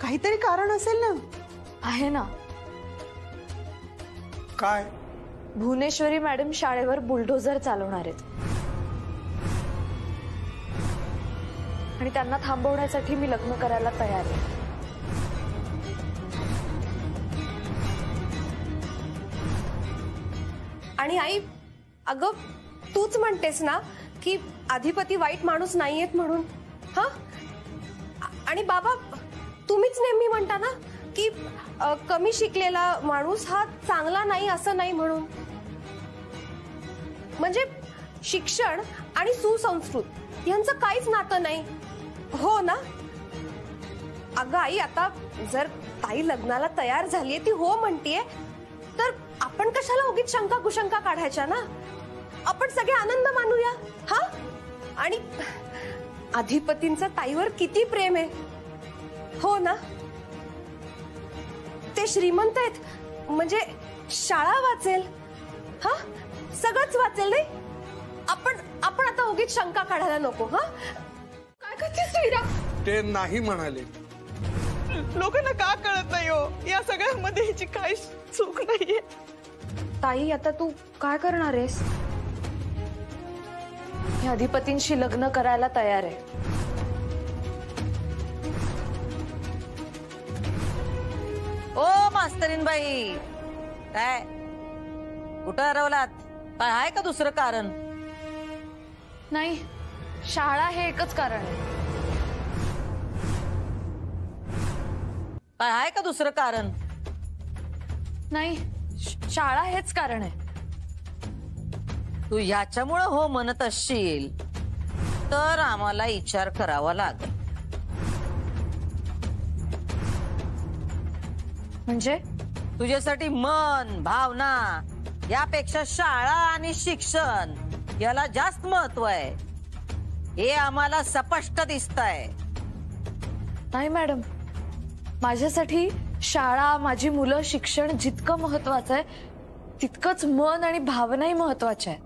F: काहीतरी कारण असेल ना?
C: आहे ना.
G: काय?
C: भुवनेश्वरी मॅडम शाळेवर बुलडोझर चालवणार आहेत आणि त्यांना थांबवण्यासाठी मी लग्न करायला तयार आहे. आणि आई अगं तूच म्हणतेस ना की अधिपती वाईट माणूस नाहीयेत म्हणून. हा आणि बाबा तुम्हीच नेहमी म्हणता ना की कमी शिकलेला माणूस हा चांगला नाही असं नाही म्हणून. म्हणजे शिक्षण आणि सुसंस्कृत यांचं काहीच नातं नाही. हो ना? अगं आई आता जर ताई लग्नाला तयार झालीये, ती हो म्हणतीये, तर आपण कशाला उगीच शंका कुशंका काढायच्या ना. आपण सगळे आनंद मानूया. हा आणि अधिपतींचं ताईवर किती प्रेम आहे. हो ना? ते श्रीमंत आहेत, म्हणजे शाळा वाचेल, हा सगळंच वाचेल. नाही आपण आता उगीच शंका काढायला नको. हा काय करतेस वीरा?
G: ते नाही म्हणाले.
F: लोकांना का कळत नाही हो या सगळ्यामध्ये हिची काही चूक नाहीये.
C: ताई आता तू काय करणार आहेस? मी अधिपतींशी लग्न करायला तयार आहे.
B: ओ मास्तरीन बाई, काय कुठं हरवलात? काय आहे का दुसरं कारण?
C: नाही, शाळा हे एकच कारण आहे.
B: काय आहे का दुसरं कारण?
C: नाही, शाळा हेच कारण आहे.
B: तू ह्याच्यामुळं हो म्हणत असशील तर आम्हाला विचार करावा लागेल.
C: म्हणजे
B: तुझ्यासाठी मन भावना यापेक्षा शाळा आणि शिक्षण याला जास्त महत्व आहे, हे आम्हाला स्पष्ट दिसतंय.
C: नाही मॅडम, माझ्यासाठी शाळा, माझी मुलं, शिक्षण जितकं महत्वाचं आहे तितकंच मन आणि भावनाही महत्वाच्या आहेत.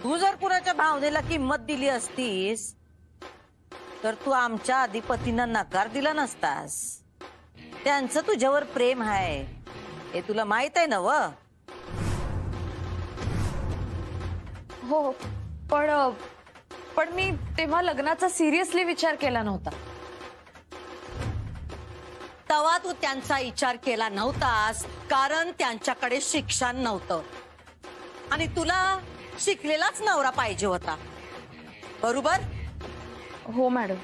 B: तू जर कुणाच्या भावनेला किंमत दिली असतीस तर तू आमच्या अधिपतींना नकार दिला नसतास. त्यांचं तुझ्यावर प्रेम आहे हे तुला माहित आहे ना व?
C: हो, पण मी तेव्हा लग्नाचा सिरियसली विचार केला नव्हता.
B: तेव्हा तू त्यांचा विचार केला नव्हतास कारण त्यांच्याकडे शिक्षण नव्हतं आणि तुला शिकलेलाच नवरा पाहिजे होता, बरोबर?
C: हो मॅडम.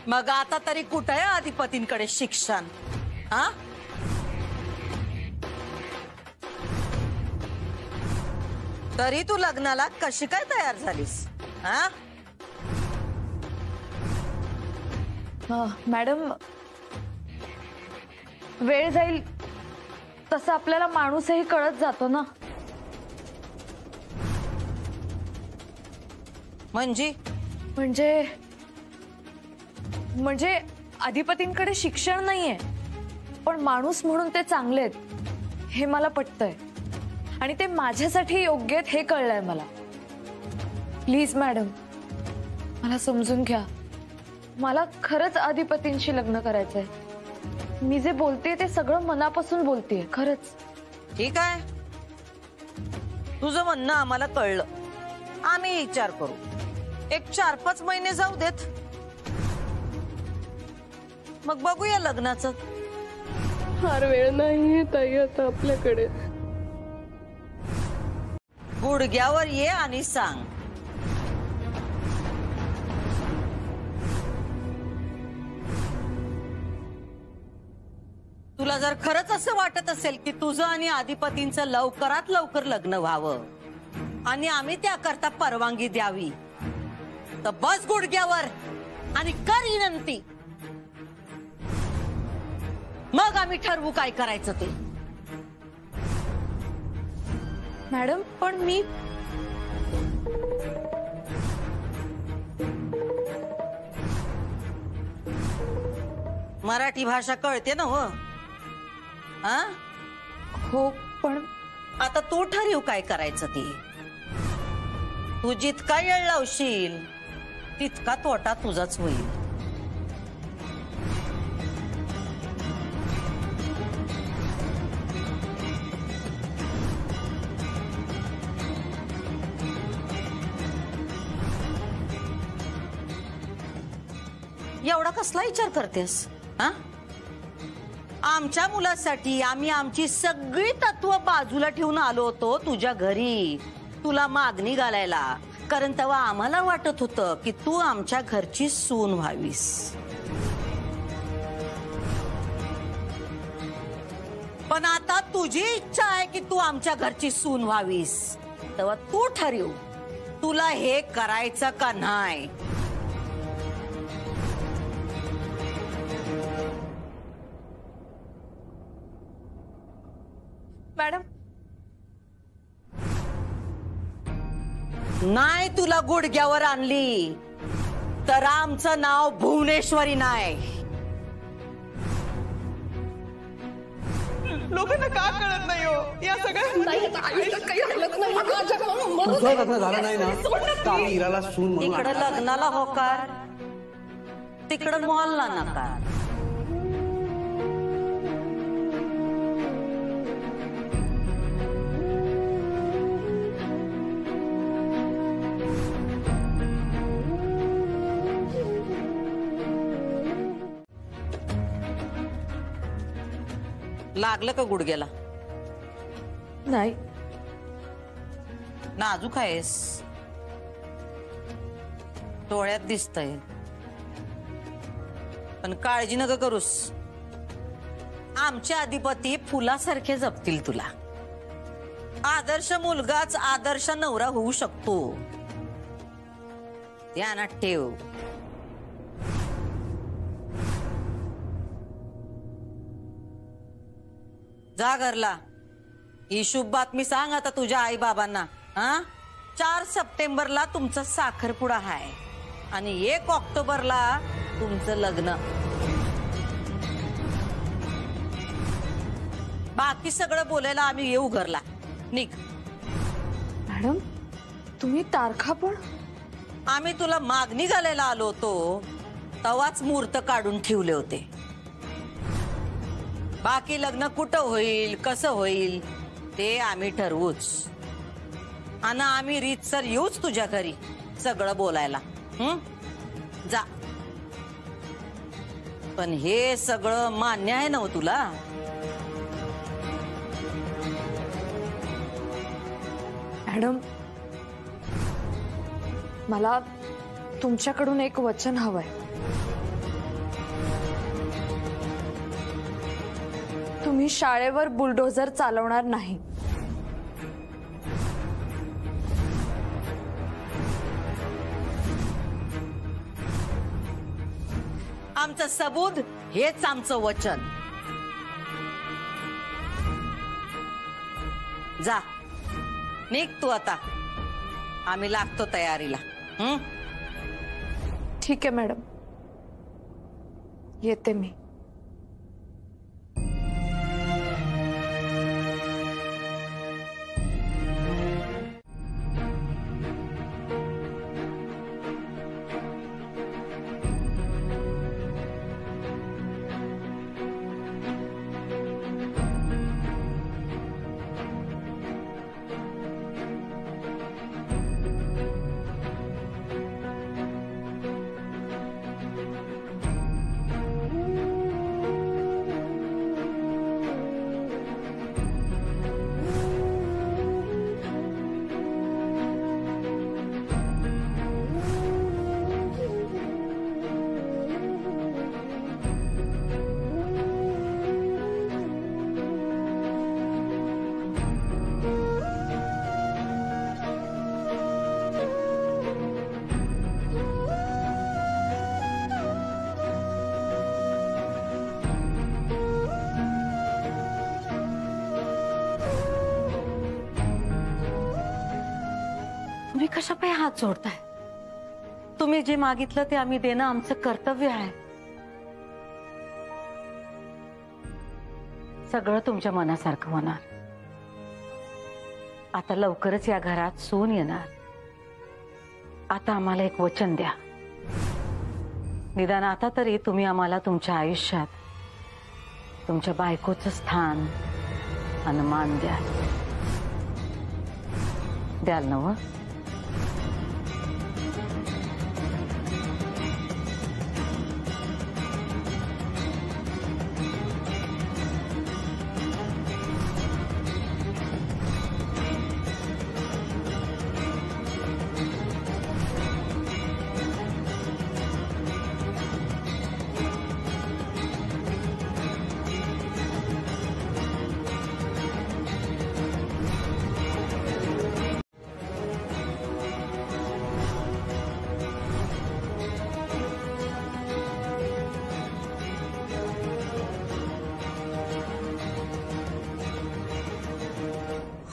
B: मग आता तरी कुठे आहे अधिपतींकडे शिक्षण? हा, तरी तू लग्नाला कशी काय तयार झालीस? हा
C: मॅडम, वेळ जाईल तसं आपल्याला माणूसही कळत जातो ना. म्हणजे अधिपतींकडे शिक्षण नाहीये पण माणूस म्हणून ते चांगले आहेत हे मला पटतंय आणि ते माझ्यासाठी योग्य आहेत हे कळलंय मला. प्लीज मॅडम, मला समजून घ्या. मला खरंच अधिपतींशी लग्न करायचंय. मी जे बोलतेय ते सगळं मनापासून बोलतेय, खरंच.
B: ठीक आहे, तुझं म्हणणं आम्हाला कळलं. आम्ही विचार करू. एक 4-5 महिने जाऊ देत, मग बघूया लग्नाचं.
C: फार वेळ नाहीये ताई आता आपल्याकडे.
B: गुडघ्यावर ये आणि सांग. तुला जर खरंच असं वाटत असेल की तुझं आणि अधिपतींचं लवकरात लवकर लग्न व्हावं आणि आम्ही त्याकरता परवानगी द्यावी तर बस गुडघ्यावर आणि कर विनंती. मग आम्ही ठरवू काय करायचं ते.
C: मॅडम, पण मी
B: मराठी भाषा कळते ना हो? हा,
C: हो, पण
B: आता तू ठरव काय करायचं ते. तू जितका येळ लावशील तितका तोटा तुझाच होईल. एवढा कसला विचार करतेस? हा, आमच्या मुलासाठी आम्ही आमची सगळी तत्व बाजूला ठेवून आलो होतो तुझ्या घरी तुला मागणी घालायला, कारण तेव्हा आम्हाला वाटत होतं की तू आमच्या घरची सून व्हावीस. पण आता तुझी इच्छा आहे की तू आमच्या घरची सून व्हावीस, तेव्हा तू ठरव तुला हे करायचं का नाही.
C: मॅडम,
B: नाही तुला गुडघ्यावर आणली तर आमचं नाव भुवनेश्वरी नाही.
F: लोकांना का कळत नाही हो या सगळ्या.
H: तुझं लग्न झालं नाही ना तर आम्ही इराला सून म्हणून
B: इकडं लग्नाला होकार, तिकडं मॉलला नकार. लागलं का गुडघ्याला?
C: नाही.
B: नाजूक आहेस, डोळ्यात दिसतंय, पण काळजी नका करूस. आमचे अधिपती फुलासारखे जपतील तुला. आदर्श मुलगाच आदर्श नवरा होऊ शकतो, ध्यानात ठेव. जा घरला. ही शुभ बातमी सांग आता तुझ्या आई बाबांना. हा 4 सप्टेंबरला तुमचा साखरपुडा आहे आणि 1 ऑक्टोबरला तुमचं लग्न. बाकी सगळं बोलायला आम्ही येऊ घरला. निघ.
C: मॅडम तुम्ही तारखा पण.
B: आम्ही तुला मागणी घालायला आलो होतो तवाच मुहूर्त काढून ठेवले होते. बाकी लग्न कुठं होईल कसं होईल ते आम्ही ठरवूच. आणि आम्ही रीतसर येऊच तुझ्या घरी सगळं बोलायला. जा. पण हे सगळं मान्य आहे ना तुला?
C: मॅडम मला तुमच्याकडून एक वचन हवंय. तुम्ही शाळेवर बुलडोझर चालवणार नाही.
B: आमचं सबूत हेच आमचं वचन. जा. निघ तू आता. आम्ही लागतो तयारीला.
C: ठीक आहे मॅडम येते मी.
B: तुम्ही कशा पायी हात जोडताय? तुम्ही जे मागितलं ते आम्ही देणं आमचं कर्तव्य आहे. सगळं तुमच्या मनासारखं होणार. आता लवकरच या घरात सून येणार. आता आम्हाला एक वचन द्या. निदान आता तरी तुम्ही आम्हाला तुमच्या आयुष्यात तुमच्या बायकोचं स्थान आणि मान द्याल ना?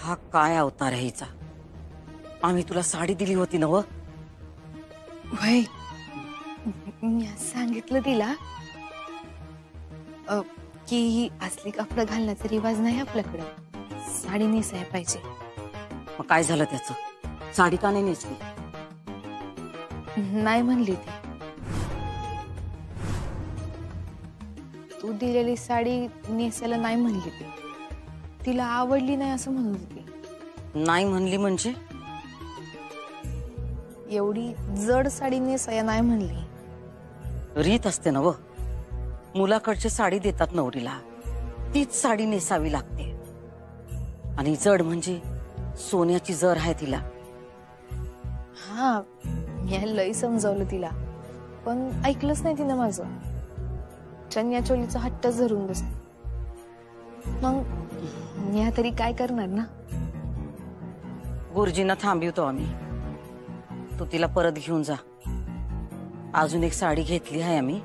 B: हा काय अवतार आहे हिचा? आम्ही तुला साडी दिली होती ना?
C: वय मी सांगितलं तिला की असली कपडे घालण्याचा रिवाज नाही आपल्याकडे. साडी नेसायला पाहिजे.
B: मग काय झालं त्याचं? साडी का नाही नेसली?
C: नाही म्हणली ती. तू दिलेली साडी नेसायला नाही म्हणली ती. तिला आवडली नाही असं म्हणत होती.
B: नाही म्हणली म्हणजे?
C: एवढी जड साडी नेसायला नाही म्हणली.
B: रीत असते ना व. मुलाकडची साडी देतात नवरीला, तीच साडी नेसावी लागते. आणि जड म्हणजे सोन्याची जर आहे तिला.
C: हा मी लई समजावलं तिला, पण ऐकलंच नाही तिनं माझं. चन्या चोलीचा हट्टच धरून बसते. मग मी तरी काय करणार ना?
B: गुरुजींना थांबवतो आम्ही. तू तिला परत घेऊन जा. अजून एक साडी घेतली आहे आम्ही.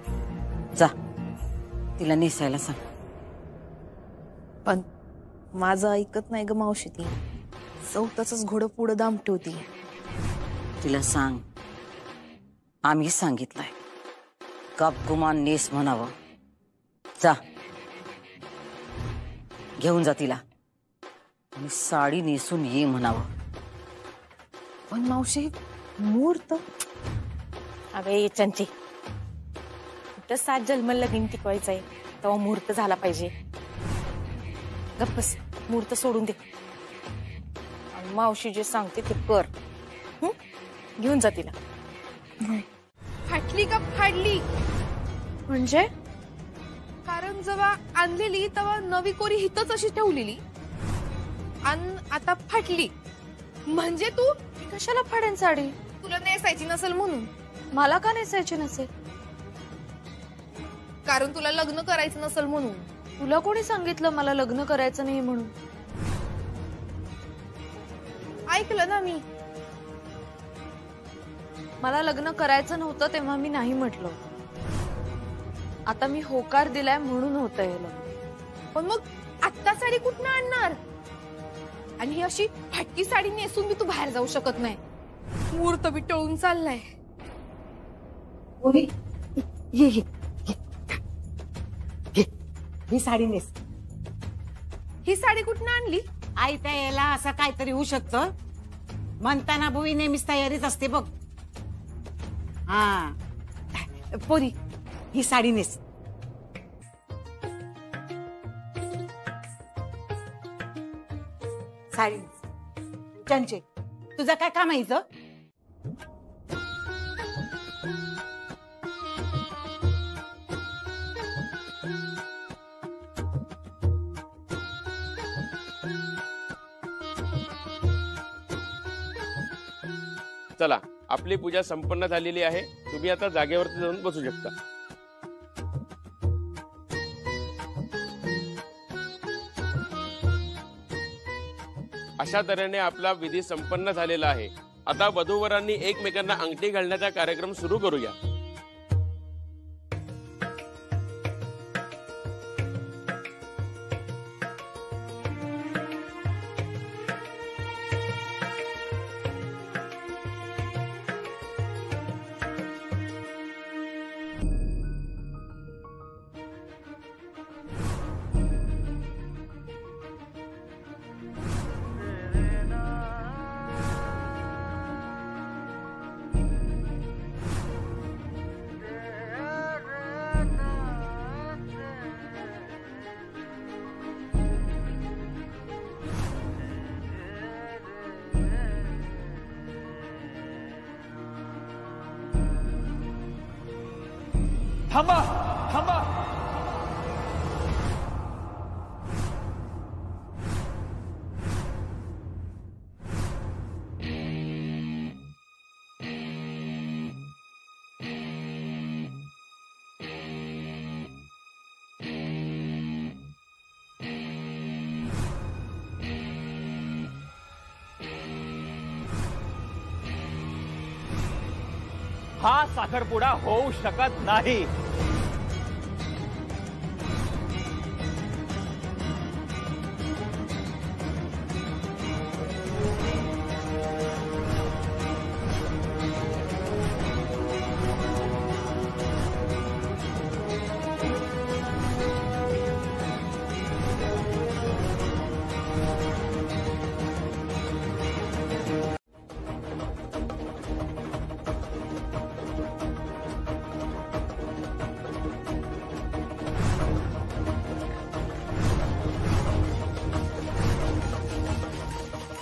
B: जा तिला नेसायला सांग.
C: पण माझं ऐकत नाही ग मावशी ती. चौथाच घोडं पुढं दाम ठेवती.
B: तिला सांग आम्ही सांगितलंय गपगुमान नेस म्हणावं. जा घेऊन जा तिला आणि साडी नेसून ये म्हणावं.
C: पण मावशी मुहूर्त.
K: अगं चंची कुठं 7 जन्मला लगीन टिकवायचंय तेव्हा मुहूर्त झाला पाहिजे. गप्पस मुहूर्त सोडून दे आणि मावशी जे सांगते ते कर. घेऊन जा तिला.
C: फाटली का फाडली म्हणजे? कारण जेव्हा आणलेली तेव्हा नवी कोरी हितच अशी ठेवलेली आणि आता फाटली म्हणजे तू कशाला फाडेन साडी? तुला नेसायची नसेल म्हणून. मला का नेसायची नसेल? कारण तुला लग्न करायचं नसेल म्हणून. तुला कोणी सांगितलं मला लग्न करायचं नाही म्हणून? ऐकलं ना मी. मला लग्न करायचं नव्हतं तेव्हा मी नाही म्हटलं. आता मी होकार दिलाय म्हणून होतंय हे लग्न. पण मग आत्ता साडी कुठनं आणणार? आणि ही अशी फाटकी साडी नेसून बी तू बाहेर जाऊ शकत नाही. मुहूर्त बी टळून चाललाय.
K: ये ही साडी नेस.
C: ही साडी कुठनं आणली?
L: आई त्या याला असं काहीतरी होऊ शकतं म्हणताना बुई नेहमीच तयारीच असते बघ. हा पोरी ही साडी नेस. साडी चंचे तुझं काय काम आहे इथं?
M: चला आपली पूजा संपन्न झालेली आहे. तुम्ही आता जागेवरती जाऊन बसू शकता. अशा तऱ्हेने आपला विधी संपन्न झालेला आहे. आता वधूवरांनी एकमेकांना अंगठी घालण्याचा कार्यक्रम सुरू करूया.
N: थांबा थांबा. हा साखरपुडा होऊ शकत नाही.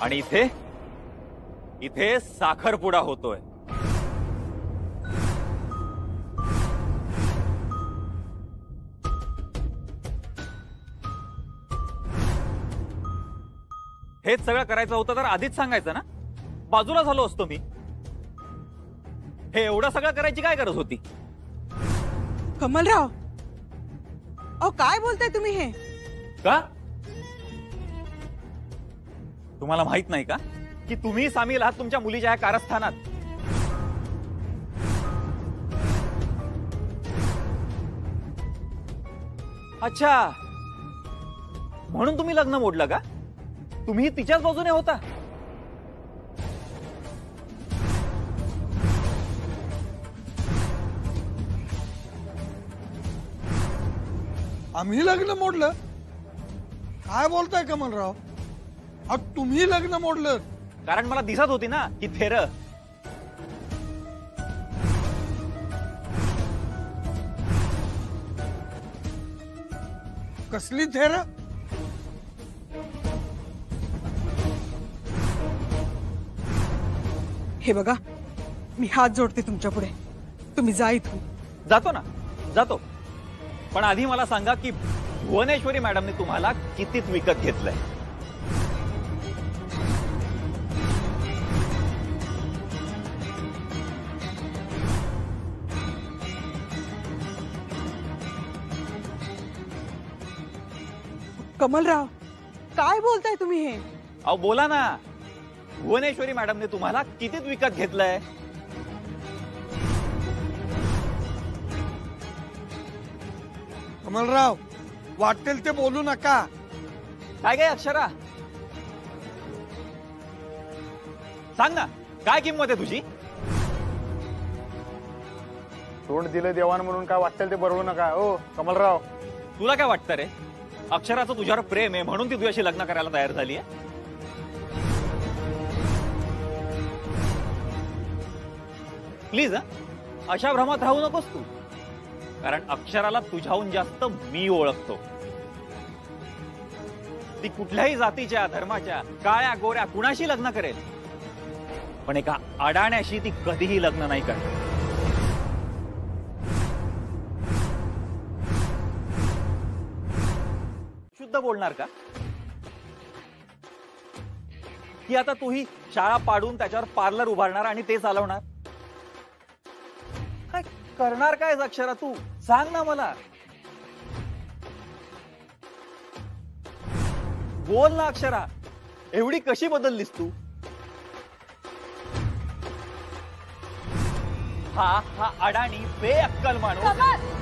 N: आणि इथे साखरपुडा होतोय. हेच सगळं करायचं होतं तर आधीच सांगायचं ना. बाजूला झालो असतो मी. हे एवढं सगळं करायची काय गरज होती?
F: कमलराव अहो काय बोलताय तुम्ही हे?
N: का तुम्हाला माहित नाही का की तुम्ही सामील आहात तुमच्या मुलीच्या या कारस्थानात? अच्छा म्हणून तुम्ही लग्न मोडलं का? तुम्ही तिच्याच बाजूने होता.
G: आम्ही लग्न मोडलं? काय बोलताय कमलराव? तुम्ही लग्न मोडलं?
N: कारण मला दिसत होती ना की थेर.
G: कसली थेर?
F: हे बघा, मी हात जोडते तुमच्या पुढे. तुम्ही जा इथून.
N: जातो ना, जातो. पण आधी मला सांगा की भुवनेश्वरी मॅडमने तुम्हाला कितीत विकत घेतलंय?
F: कमलराव, काय बोलताय तुम्ही हे?
N: अहो बोला ना, भुवनेश्वरी मॅडमने तुम्हाला कितीत विकत घेतलंय?
G: कमलराव, वाटेल ते बोलू नका.
N: काय काय अक्षरा, सांग ना, काय किंमत आहे तुझी?
A: तोंड दिलं देवान म्हणून काय वाटेल ते बरोबर नका. ओ कमलराव,
N: तुला काय वाटतं रे? अक्षराचं तुझ्यावर प्रेम आहे म्हणून ती तुझ्याशी लग्न करायला तयार झाली आहे? प्लीज अशा भ्रमात राहू नकोस तू. कारण अक्षराला तुझ्याहून जास्त मी ओळखतो. ती कुठल्याही जातीच्या, धर्माच्या, काळ्या गोऱ्या कुणाशी लग्न करेल, पण एका अडाण्याशी ती कधीही लग्न नाही करणार. शुद्ध बोलणार का? की आता तू ही शाळा पाडून त्याच्यावर पार्लर उभारणार आणि ते चालवणार? काय करणार काय अक्षरा तू? सांग ना मला. बोल ना अक्षरा, एवढी कशी बदललीस तू? हा अडाणी बेअक्कल माणूस.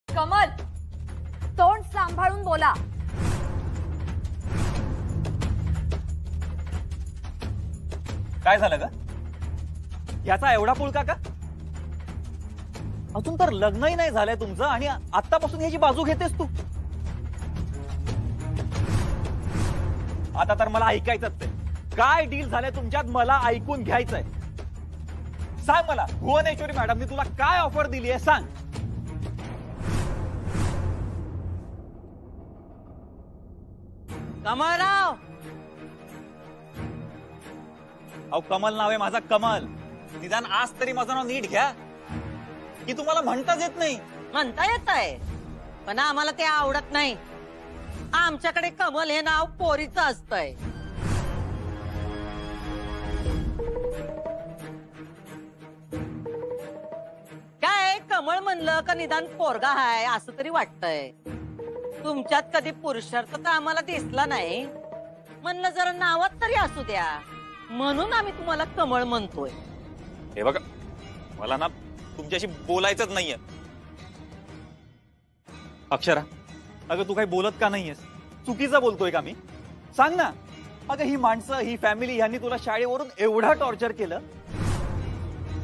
C: कमल, तोंड सांभाळून बोला.
N: काय झालं का? याचा एवढा पुळका का? अजून तर लग्नही नाही झालंय तुमचं आणि आतापासून ह्याची बाजू घेतेस तू. आता तर मला ऐकायचंच आहे. काय डील झालंय तुमच्यात मला ऐकून घ्यायचंय. सांग मला, भुवनेश्वरी मॅडमने तुला काय ऑफर दिली आहे सांग.
B: कमलराव.
N: अहो कमल नाव आहे माझा, कमल. निदान आज तरी माझं नाव नीट घ्या. की तुम्हाला म्हणताच येत नाही?
B: म्हणता येत आहे, पण आम्हाला ते आवडत नाही. आमच्याकडे कमल हे नाव पोरीचं असतंय. काय कमळ म्हणलं का निदान पोरगा हाय असं तरी वाटतंय. तुमच्यात कधी पुरुषार्थ तर आम्हाला दिसला नाही. म्हणलं जरा नावात तरी असू द्या म्हणून आम्ही तुम्हाला कमळ म्हणतोय.
N: हे बघा, मला ना तुमच्याशी बोलायचंच नाहीये. अक्षरा, अगं तू काही बोलत का नाहीयेस? चुकीचं बोलतोय का मी? सांग ना. अगं ही माणसं, ही फॅमिली यांनी तुला शाळेवरून एवढा टॉर्चर केलं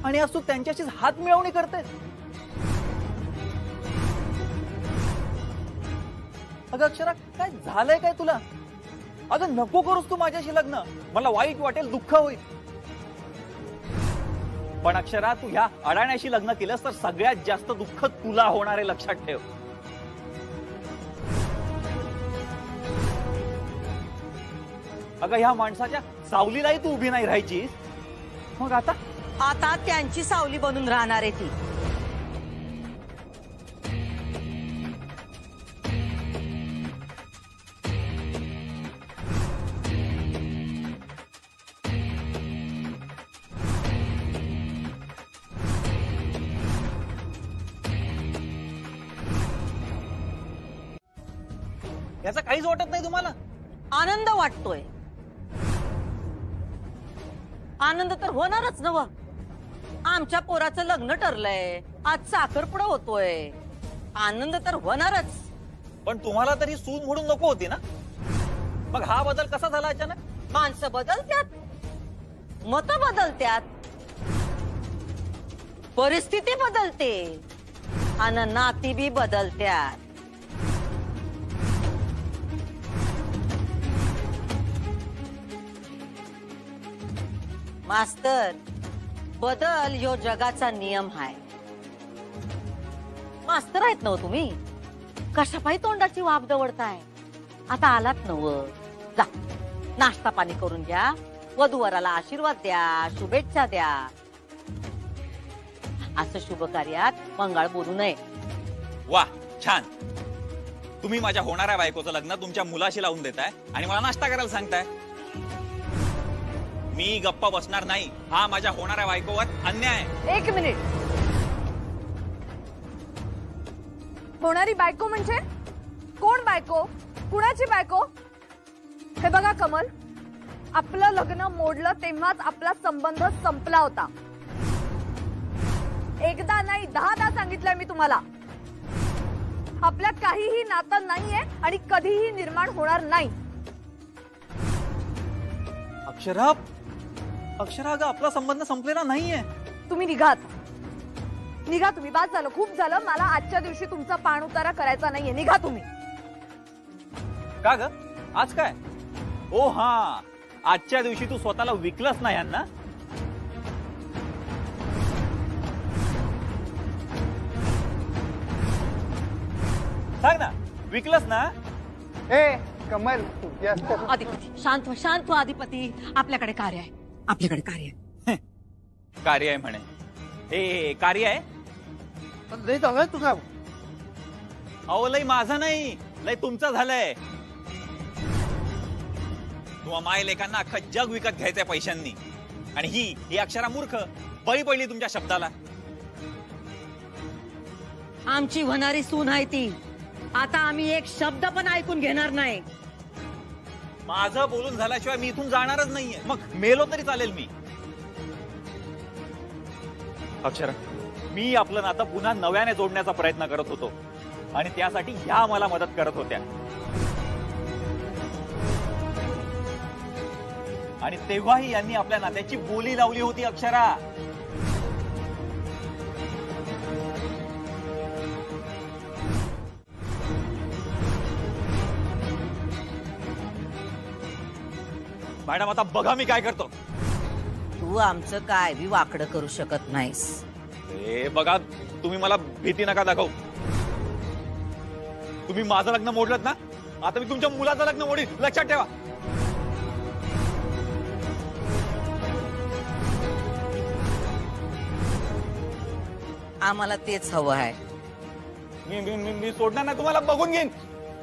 N: आणि आज तू त्यांच्याशीच हात मिळवणी करतेस. अगं अक्षरा, काय झालंय काय तुला? अगं नको करूस तू माझ्याशी लग्न. मला वाईट वाटेल, दुःख होईल. पण अक्षरा, तू ह्या अडाण्याशी लग्न केलंस तर सगळ्यात जास्त दुःख तुला होणार आहे, लक्षात ठेव. अगं ह्या माणसाच्या सावलीलाही तू उभी नाही राहायचीस. मग आता
B: आता त्यांची सावली बनून राहणार आहे ती.
N: याचा काहीच वाटत नाही तुम्हाला?
B: आनंद वाटतोय. आनंद तर होणारच नव. आमच्या पोराचं लग्न ठरलंय, आज साखरपुडा होतोय, आनंद तर होणारच.
N: पण तुम्हाला तरी सून म्हणून नको होती ना? मग हा बदल कसा झाला अचानक?
B: माणसं बदलत्यात, मत बदलत्यात, परिस्थिती बदलते आणि नाती बी बदलत्यात. मास्तर, बदल ह्यो जगाचा नियम आहे. मास्तर आहेत नव तुम्ही, कशापायी तोंडाची वाफ दवडताय? आता आलात नव, जा नाश्ता पाणी करून घ्या, वधूवराला आशीर्वाद द्या, शुभेच्छा द्या. असं शुभ कार्यात मंगळ बोलू नये.
N: वा, छान. तुम्ही माझ्या होणाऱ्या बायकोचं लग्न तुमच्या मुलाशी लावून देताय आणि मला नाश्ता करायला सांगताय. मी गप्पा बसणार नाही. हा माझ्या होणाऱ्या बायकोवर अन्याय.
C: एक मिनिट. होणारी बायको म्हणजे कोण बायको? कुणाची बायको? हे बघा कमल, आपलं लग्न मोडलं तेव्हाच आपला संबंध संपला होता. एकदा नाही 10दा सांगितलंय मी तुम्हाला. आपल्यात काहीही नातं नाहीये आणि कधीही निर्माण होणार नाही.
N: अक्षरा, अक्षरा, अगं आपला संबंध संपलेला नाहीये.
C: तुम्ही निघा, निघा तुम्ही. बाद झालं, खूप झालं. मला आजच्या दिवशी तुमचा पाण उतारा करायचा नाहीये. निघा तुम्ही.
N: का ग? आज काय? ओ हा, आजच्या दिवशी तू स्वतःला विकलंस ना यांना? सांग ना, विकलंस ना?
A: ए कमल,
B: अधिपती शांत व्हा, शांत व्हा. अधिपती, आपल्याकडे कार्य आहे, आपल्याकडे कार्य आहे.
N: कार्य आहे म्हणे. ए, कार्य आहे?
J: तुझा
N: अहो, लय माझा नाही, लय तुमचं झालंय. तुम्हा माय लेखांना अख्खं जग विकत घ्यायचंय पैशांनी, आणि ही अक्षरा मूर्ख बळी पडली तुमच्या शब्दाला.
B: आमची होणारी सून आहे ती. आता आम्ही एक शब्द पण ऐकून घेणार नाही.
N: माझं बोलून झाल्याशिवाय मी इथून जाणारच नाहीये. मग मेलो तरी चालेल मी. अक्षरा, मी आपलं नातं पुन्हा नव्याने जोडण्याचा प्रयत्न करत होतो आणि त्यासाठी ह्या मला मदत करत होत्या. आणि तेव्हाही यांनी आपल्या नात्याची बोली लावली होती. अक्षरा, मॅडम, आता बघा मी काय करतो.
B: तू आमचं काय बी वाकडं करू शकत नाहीस.
N: ए बघा, तुम्ही मला भीती नका दाखवू. तुम्ही माझं लग्न मोडलं ना, आता मी तुमच्या मुलाचं लग्न मोडीन, लक्षात ठेवा.
B: आम्हाला तेच हवं आहे.
N: मी सोडणार ना तुम्हाला. बघून घेईन.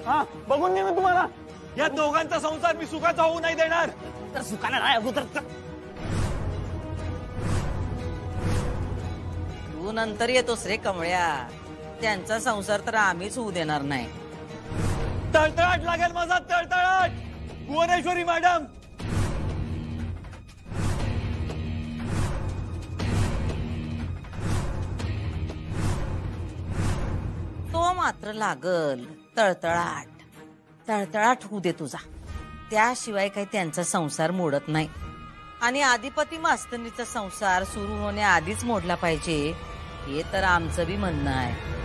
N: हा, बघून घेईन तुम्हाला. या दोघांचा संसार मी सुखाचा होऊ नाही देणार.
B: तर सुखाला नाही अगोदर तू नंतर येतोस रे कमळ्या. त्यांचा संसार तर आम्हीच होऊ देणार नाही.
N: तळतळाट लागेल माझा, तळतळाट. भुवनेश्वरी मॅडम,
B: तो मात्र लागल तळतळाट. तळतळाट होऊ दे तुझा. त्याशिवाय काही त्यांचा संसार मोडत नाही. आणि अधिपती मास्तनीचा संसार सुरू होण्याआधीच मोडला पाहिजे, हे तर आमचं बी म्हणणं आहे.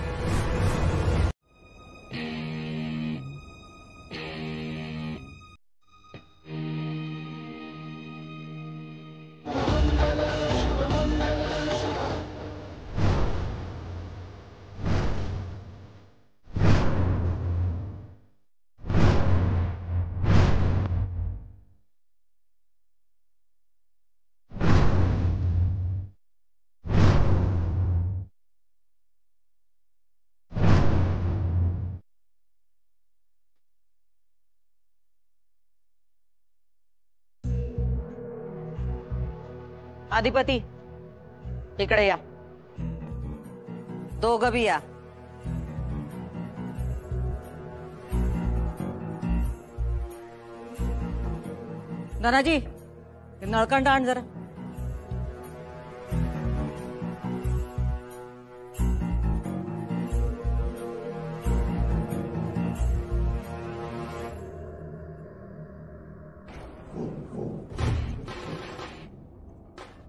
B: अधिपती, इकडे या. दोघं बी या. धनाजी नळकांड आण जरा.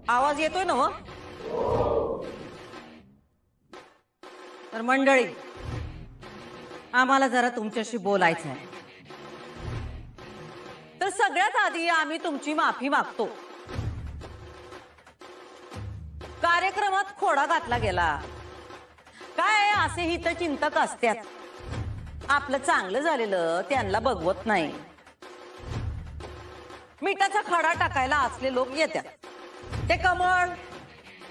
B: आवाज येतोय ना व? तर मंडळी, आम्हाला जरा तुमच्याशी बोलायचं आहे. तर सगळ्यात आधी आम्ही तुमची माफी मागतो. कार्यक्रमात खोडा घातला गेला. काय असे हितचिंतक असतात, आपलं चांगलं झालेलं त्यांना बघवत नाही. मिठाचा खडा टाकायला असले लोक येतात. ते कमळ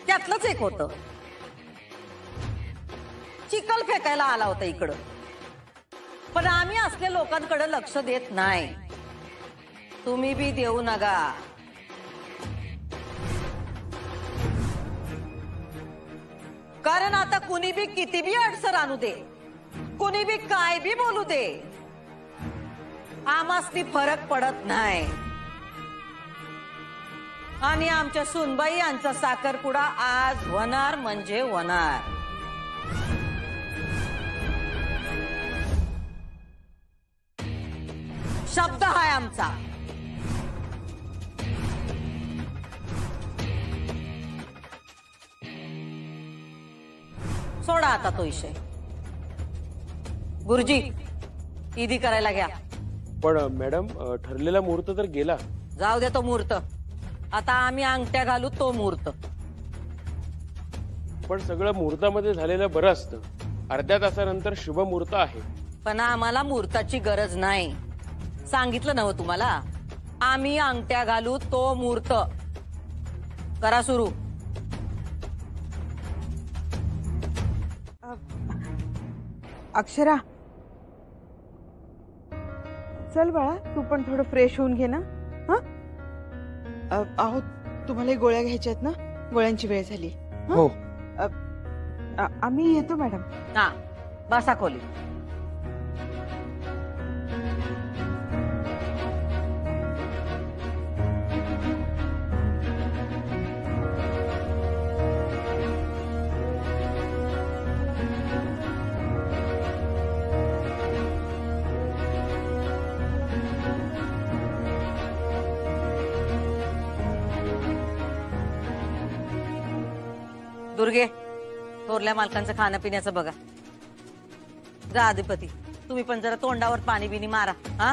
B: त्यातलंच एक होतं. चिखल फेकायला आला होता इकडं, पण आम्ही असल्या लोकांकडे लक्ष देत नाही. तुम्ही बी देऊ नका. कारण आता कुणी बी किती बी अडसर आणू दे, कुणी बी काय बी बोलू दे, आमासनी फरक पडत नाही. आणि आमच्या सुनबाई यांचा साखरपुडा आज होणार म्हणजे होणार. शब्द हाय आमचा. सोडा आता तो विषय. गुरुजी, ईदी करायला घ्या.
M: पण मॅडम, ठरलेला मुहूर्त तर गेला.
B: जाऊ दे तो मुहूर्त. आता आम्ही अंगठ्या घालू तो मुहूर्त.
M: पण सगळं मुहूर्तामध्ये झालेलं बरं असतं. अर्ध्या तासानंतर शुभ मुहूर्त आहे.
B: पण आम्हाला मुहूर्ताची गरज नाही. सांगितलं नव्ह तुम्हाला, आम्ही अंगठ्या घालू तो मुहूर्त. करा सुरू.
F: अक्षरा, चल बाळा, तू पण थोडं फ्रेश होऊन घे ना. हा, आहो तुम्हाला गोळ्या घ्यायच्या आहेत ना? गोळ्यांची वेळ झाली.
M: हो.
F: आम्ही येतो मॅडम.
B: हा, बसा खोली. दुर्गे, थोरल्या मालकांचं खाणं पिण्याचं बघा. जा अधिपती, तुम्ही पण जरा तोंडावर पाणी बिनी मारा. हा,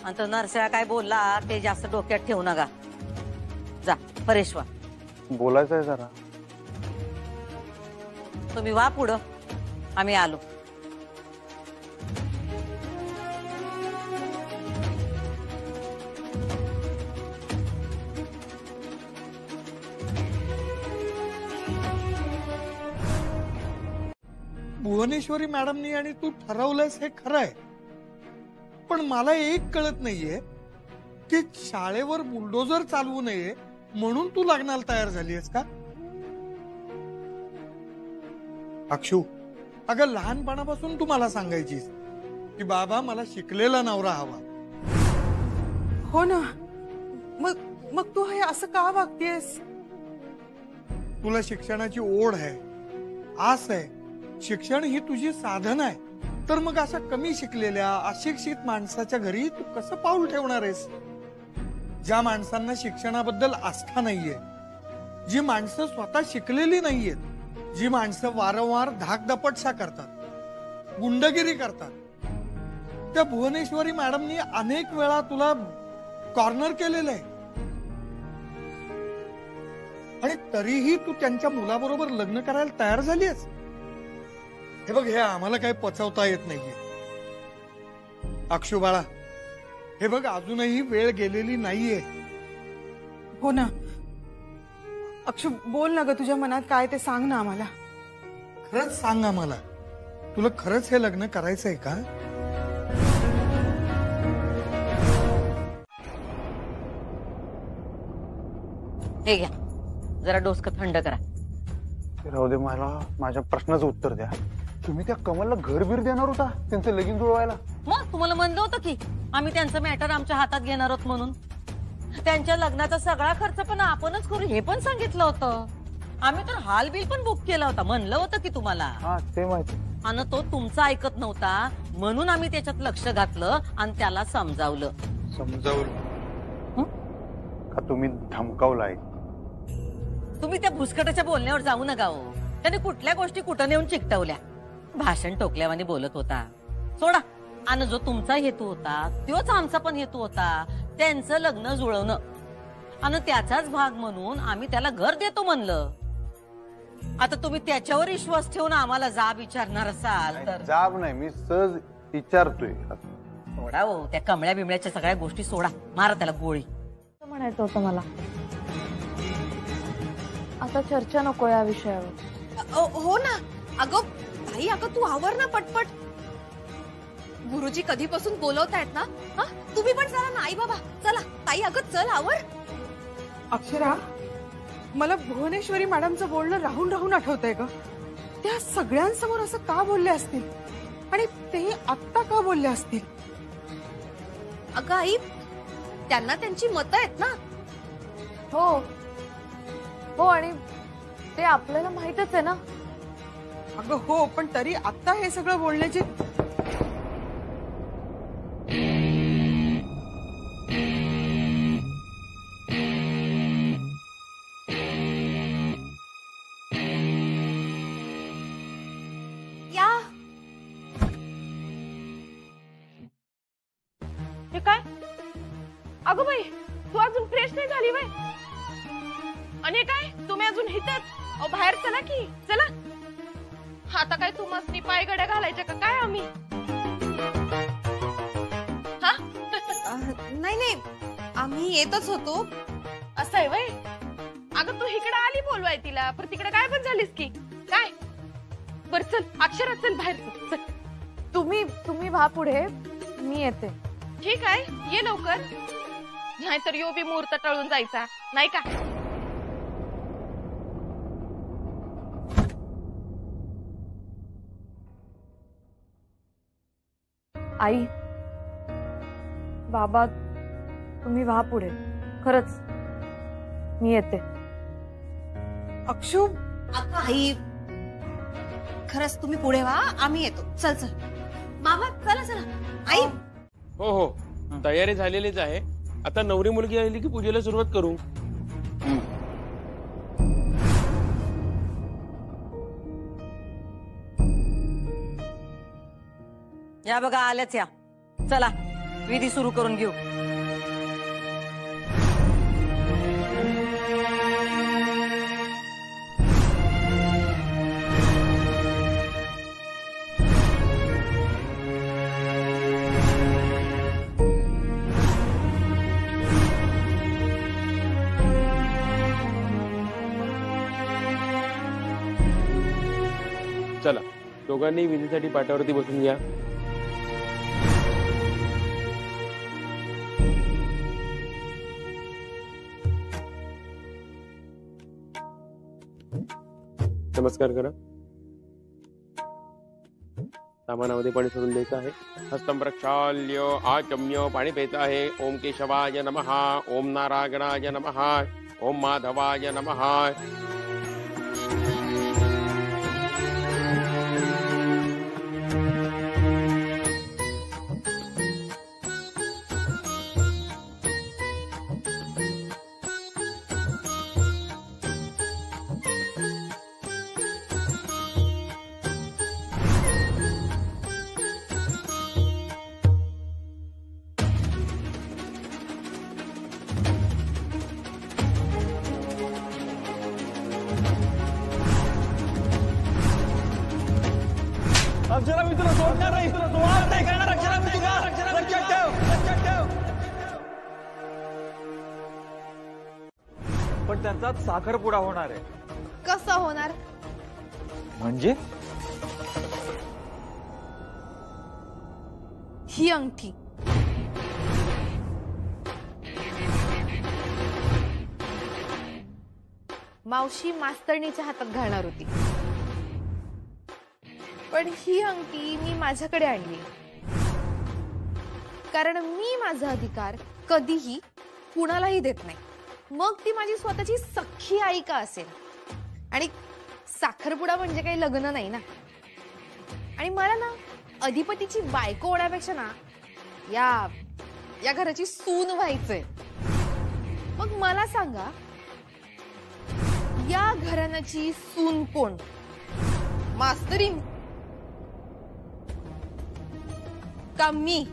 B: आणि तो नरसळा काय बोलला ते जास्त डोक्यात ठेवू नका. जा परेश वा.
A: बोलायचं आहे जरा.
B: तुम्ही वा पुढं, आम्ही आलो.
G: भुवनेश्वरी मॅडमनी आणि तू ठरवलंयस हे खरं आहे, पण मला एक कळत नाहीये की शाळेवर बुलडोजर चालवू नये म्हणून तू लग्नाला तयार झालीयस का? अक्षू, अगं लहानपणापासून तू मला सांगायचीस की बाबा मला शिकलेला नवरा हवा.
F: हो ना, मग तू हे असं का वागतेस?
G: तुला शिक्षणाची ओढ आहे, आस आहे. शिक्षण ही तुझी साधन आहे. तर मग अशा कमी शिकलेल्या अशिक्षित माणसाच्या घरी तू कसं पाऊल ठेवणार आहेस? ज्या माणसांना शिक्षणाबद्दल आस्था नाहीये, जी माणसं स्वतः शिकलेली नाहीयेत, जी माणसं वारंवार धाकदपटशा करतात, गुंडगिरी करतात, त्या भुवनेश्वरी मॅडमनी अनेक वेळा तुला कॉर्नर केलेलं आहे. आणि तरीही तू त्यांच्या मुलाबरोबर लग्न करायला तयार झाली आहेस. हे बघ, हे आम्हाला काही पचवता येत नाहीये. अक्षू बाळा, हे बघ, अजूनही वेळ गेलेली नाहीये.
F: हो ना अक्षू, बोल ना ग, तुझ्या मनात काय ते सांग ना आम्हाला.
G: खरंच सांग आम्हाला, तुला खरंच हे लग्न करायचंय का?
B: हे घ्या, जरा डोसकं थंड करा.
A: राहू दे, मला माझ्या प्रश्नाचं उत्तर द्या. तुम्ही त्या कमलला घर बीर देणार होता त्यांचं लगीन जुळवायला?
B: मग तुम्हाला म्हणलं होतं की आम्ही त्यांचं मॅटर आमच्या हातात घेणार आहोत म्हणून. त्यांच्या लग्नाचा सगळा खर्च पण आपणच करू हे पण सांगितलं होतं. आम्ही तर हाल बिल पण बुक केला होता, म्हणलं होतं की तुम्हाला.
A: हा ते माहिती.
B: आणि तो तुमचा ऐकत नव्हता म्हणून आम्ही त्याच्यात लक्ष घातलं आणि त्याला समजावलं.
A: समजावलं का तुम्ही धमकावलाय?
B: तुम्ही त्या भुसकटाच्या बोलण्यावर जाऊ नका हो. त्याने कुठल्या गोष्टी कुठं नेऊन चिकटवल्या. भाषण टोकल्यावानी बोलत होता. सोडा. आणि जो तुमचा हेतू होता तोच आमचा पण हेतू होता, त्यांचं लग्न जुळवणं. आणि त्याचाच भाग म्हणून आम्ही त्याला घर देतो म्हणलं. आता तुम्ही त्याच्यावर विश्वास ठेवून आम्हाला जाब विचारणार असाल तर.
A: जाब नाही, मी सहज विचारतोय.
B: सोडा हो, त्या कमळ्या बिमळ्याच्या सगळ्या गोष्टी सोडा. मारा त्याला गोळी.
C: म्हणायचं होतं मला, आता चर्चा नको या विषयावर.
O: हो ना. अगं ताई, अगं तू आवर ना पटपट. गुरुजी कधीपासून बोलवतायत ना. हा तुम्ही पण चला ना. आई बाबा चला. ताई अगं चल आवर.
F: अक्षरा, मला भुवनेश्वरी मॅडमचं बोलणं राहून राहून आठवतंय ग. त्या सगळ्यांसमोर असं का बोलले असतील आणि ते आत्ता का बोलले असतील?
O: अगं आई, त्यांना त्यांची मतं आहेत ना.
C: हो हो, आणि ते आपल्याला माहितच आहे ना.
F: अगं हो, पण तरी आता हे सगळं बोलण्याची
C: हे काय? अगं बाई, तू अजून फ्रेश नाही झाली वय? आणि काय तुम्ही अजून हितच? बाहेर चला की चला. आता काय तू मस्ती पाय गड्या घालायच्या का काय आम्ही?
O: हा नाही नाही, आम्ही येतच होतो.
C: असं आहे वय? अगं तू इकडे आली बोलवाय तिला, पण तिकडे काय पण झालीस की काय? बर चल अक्षरा, चल बाहेर चल. तुम्ही व्हा पुढे, मी येते. ठीक आहे, ये लवकर, नाहीतर यो बी मुहूर्त टळून जायचा नाही का? आई बाबा, तुम्ही व्हा पुढे, खरंच मी येते.
F: अक्षू,
O: आई खरंच तुम्ही पुढे व्हा, आम्ही येतो. चल चल बाबा, चला चला. आई
M: हो हो, तयारी झालेलीच आहे. आता नवरी मुलगी आली की पूजेला सुरुवात करू.
B: या बघा आल्याच या. चला विधी सुरू करून घेऊ.
M: चला, दोघांनी विधीसाठी पाटावरती बसून घ्या. नमस्कार करा. सामानामध्ये पाणी सोडून द्यायचं आहे. हस्तं प्रक्षाल्य आचम्य पाणी प्यायचं आहे. ओम केशवाय नमः, ओम नारायणाय नमः, ओम माधवाय नमः.
N: अक्षरा, मी तुला सोडणार नाही, तुला सोडणार नाही करणार. अक्षरा, मी तुला लक्षात ठेव, लक्षात ठेव. पण त्यांचा साखरपुडा होणार आहे.
C: कसं होणार
N: म्हणजे?
C: ही अंगठी मावशी मास्तरणीच्या हातात घालणार होती, पण ही अंगठी मी माझ्याकडे आणली कारण मी माझा अधिकार कधीही
O: कुणालाही देत नाही, मग ती माझी स्वतःची सख्खी आई का असेल. आणि साखरपुडा म्हणजे काही लग्न नाही ना. आणि मला ना अधिपतीची बायको होण्यापेक्षा ना या घराची सून व्हायचंय. मग मला सांगा, या घराण्याची सून कोण? मास्तरीन का मी?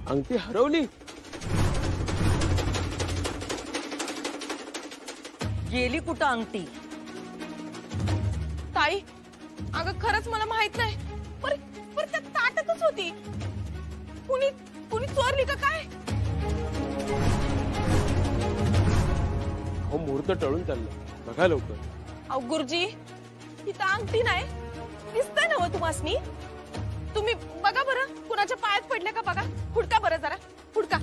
M: अंगठी हरवली?
B: गेली कुठं अंगठी?
O: ताई, अगं खरंच मला माहित नाही. पर त्या ताटातच होती. कुणी चोरली का काय?
M: हो, मुहूर्त टळून चाललं, बघा लवकर.
O: अहो गुरुजी, इथं अंगठी नाही दिसतंय ना तुम्हासनी? तुम्ही बघा बरं, कुणाच्या पायात पडले का बघा. हुडका बरं जरा, हुडका.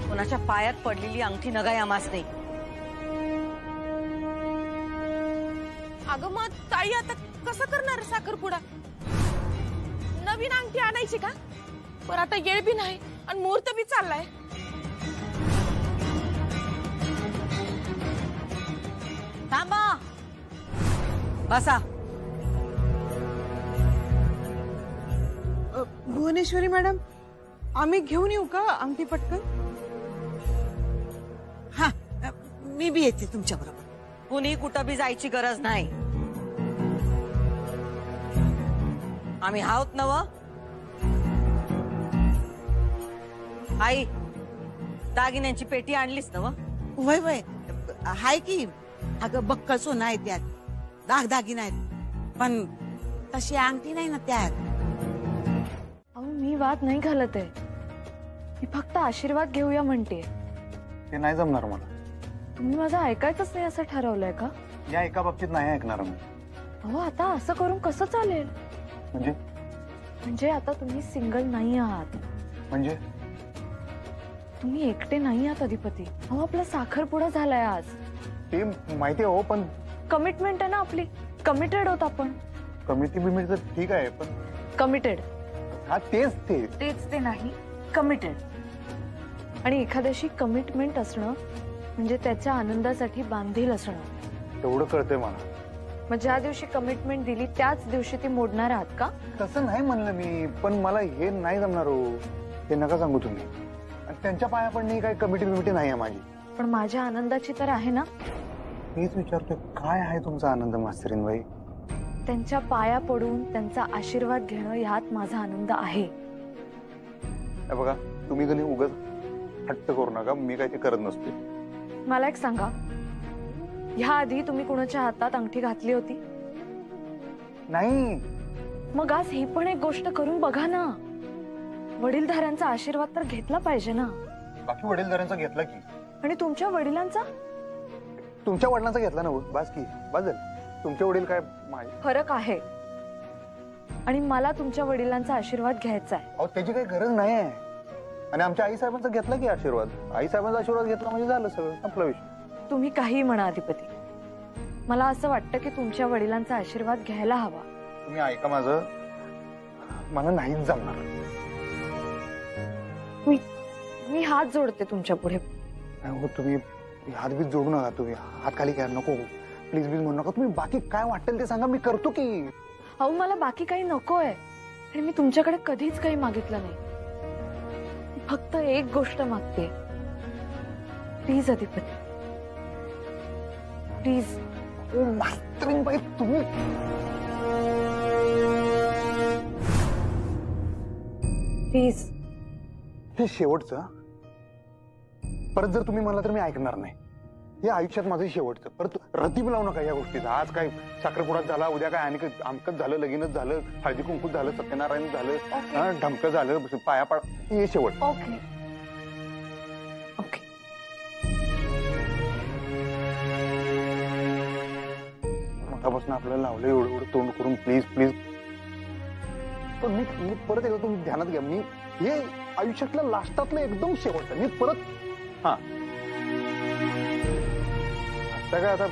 B: कोणाच्या पायात पडलेली अंगठी नगा यामास नाही.
O: अगं मग ताई, आता कसं करणार साखरपुडा? नवीन अंगठी आणायची का? पण आता येळ बी नाही आणि मुहूर्त बी चाललाय.
B: थांबा, बसा.
F: भुवनेश्वरी मॅडम, आम्ही घेऊन येऊ का अंगठी पटकन?
L: हा, मी बी येते तुमच्या बरोबर.
B: कुणी कुठं बी जायची गरज नाही. आम्ही आहोत नव. आई, दागिन्यांची पेटी आणलीस नव?
L: वय वय हाय की. अगं बक्कल सोनं आहे त्यात, दागदागिने आहेत, पण तशी अंगठी नाही ना त्यात.
C: अहो मी वाद नाही घालत आहे, मी फक्त आशीर्वाद घेऊया म्हणते.
A: ते नाही जमणार मला.
C: तुम्ही माझं ऐकायचंच नाही असं ठरवलंय का?
A: या एका बाबतीत नाही ऐकणार मी.
C: अहो आता असं करून कसं चालेल?
A: म्हणजे
C: आता तुम्ही सिंगल नाही आहात.
A: म्हणजे
C: तुम्ही एकटे नाही आहात अधिपती. अहो आपला साखरपुडा झालाय आज.
A: ते माहिती आहे हो, पण
C: कमिटमेंट आहे ना आपली. कमिटेड होत आपण.
A: कमिटी बिमिटी तर ठीक आहे, पण
C: कमिटेड.
A: हा तेच
C: ते नाही, कमिटेड. आणि एखाद्याशी कमिटमेंट असणं म्हणजे त्याच्या आनंदासाठी बांधील असणं.
A: तेवढं कळतंय मला.
C: मग ज्या दिवशी कमिटमेंट दिली त्याच दिवशी ती मोडणार आहात का?
A: तसं नाही म्हणलं मी, पण मला हे नाही जमणार हो. हे नका सांगू तुम्ही. आणि त्यांच्या पाया पडणे काही कमिटी बिमिटी नाही आहे माझी.
C: पण माझ्या आनंदाची तर आहे ना.
A: हेच विचारतोय, काय आहे तुमचा आनंद मास्तरीन बाई?
C: त्यांच्या पाया पडून त्यांचा आशीर्वाद घेणं ह्यात माझा आनंद आहे.
A: बघा, तुम्ही कधी उगाच हट्ट करू नका. मी काही ते करत नसते.
C: मला एक सांगा, ह्या आधी तुम्ही कुणाच्या हातात अंगठी घातली होती?
A: नाही.
C: मग आज ही पण एक गोष्ट करून बघा ना. वडीलधाऱ्यांचा आशीर्वाद तर घेतला पाहिजे ना.
A: बाकी वडीलधाऱ्यांचा घेतला की.
C: आणि तुमच्या वडिलांचा?
A: तुमच्या वडिलांचा घेतला ना. बास की, बास झालं. तुमचे वडील काय
C: फरक आहे. आणि मला तुमच्या वडिलांचा आशीर्वाद घ्यायचा आहे.
A: अहो त्याची काही गरज नाही आहे. आणि आमच्या आई साहेबांचा घेतला की आशीर्वाद. आई साहेबांचा आशीर्वाद घेतला म्हणजे झालं सगळं, संपला विषय.
C: तुम्ही काही म्हणा अधिपती, मला असं वाटतं की तुमच्या वडिलांचा आशीर्वाद घ्यायला हवा.
A: तुम्ही ऐका माझं, मला नाहीच जमणार.
C: मी हात जोडते तुमच्या पुढे.
A: हो, तुम्ही हात बीत जोडू नका. तुम्ही हात खाली घ्या नको. प्लीज प्लीज म्हणू नका. तुम्ही बाकी काय वाटेल ते सांगा, मी करतो की.
C: अहो मला बाकी काही नकोय. आणि मी तुमच्याकडे कधीच काही मागितलं नाही. फक्त एक गोष्ट मागते, प्लीज अधिपती, प्लीज.
A: मास्तरीनबाई तुम्ही
C: प्लीज.
A: हे शेवटचं. परत जर तुम्ही म्हणला तर मी ऐकणार नाही. हे आयुष्यात माझं शेवटचं. परत रतीब लावू नका या गोष्टीचा. आज काय साखरपुडात झाला, उद्या काय आणि आमकच झालं, लगीनच झालं, हळदी कुंकूच झालं, सत्यनारायण झालं, ढमकं झालं, पाया पाड. हे शेवट.
C: Okay okay.
A: मठापासून आपल्याला लावलं एवढं तोंड करून. प्लीज प्लीज
P: पण मी परत एकदा तुम्ही ध्यानात घ्या, मी हे आयुष्यातल्या लास्टातलं एकदम शेवटचं मी परत. हा काय आता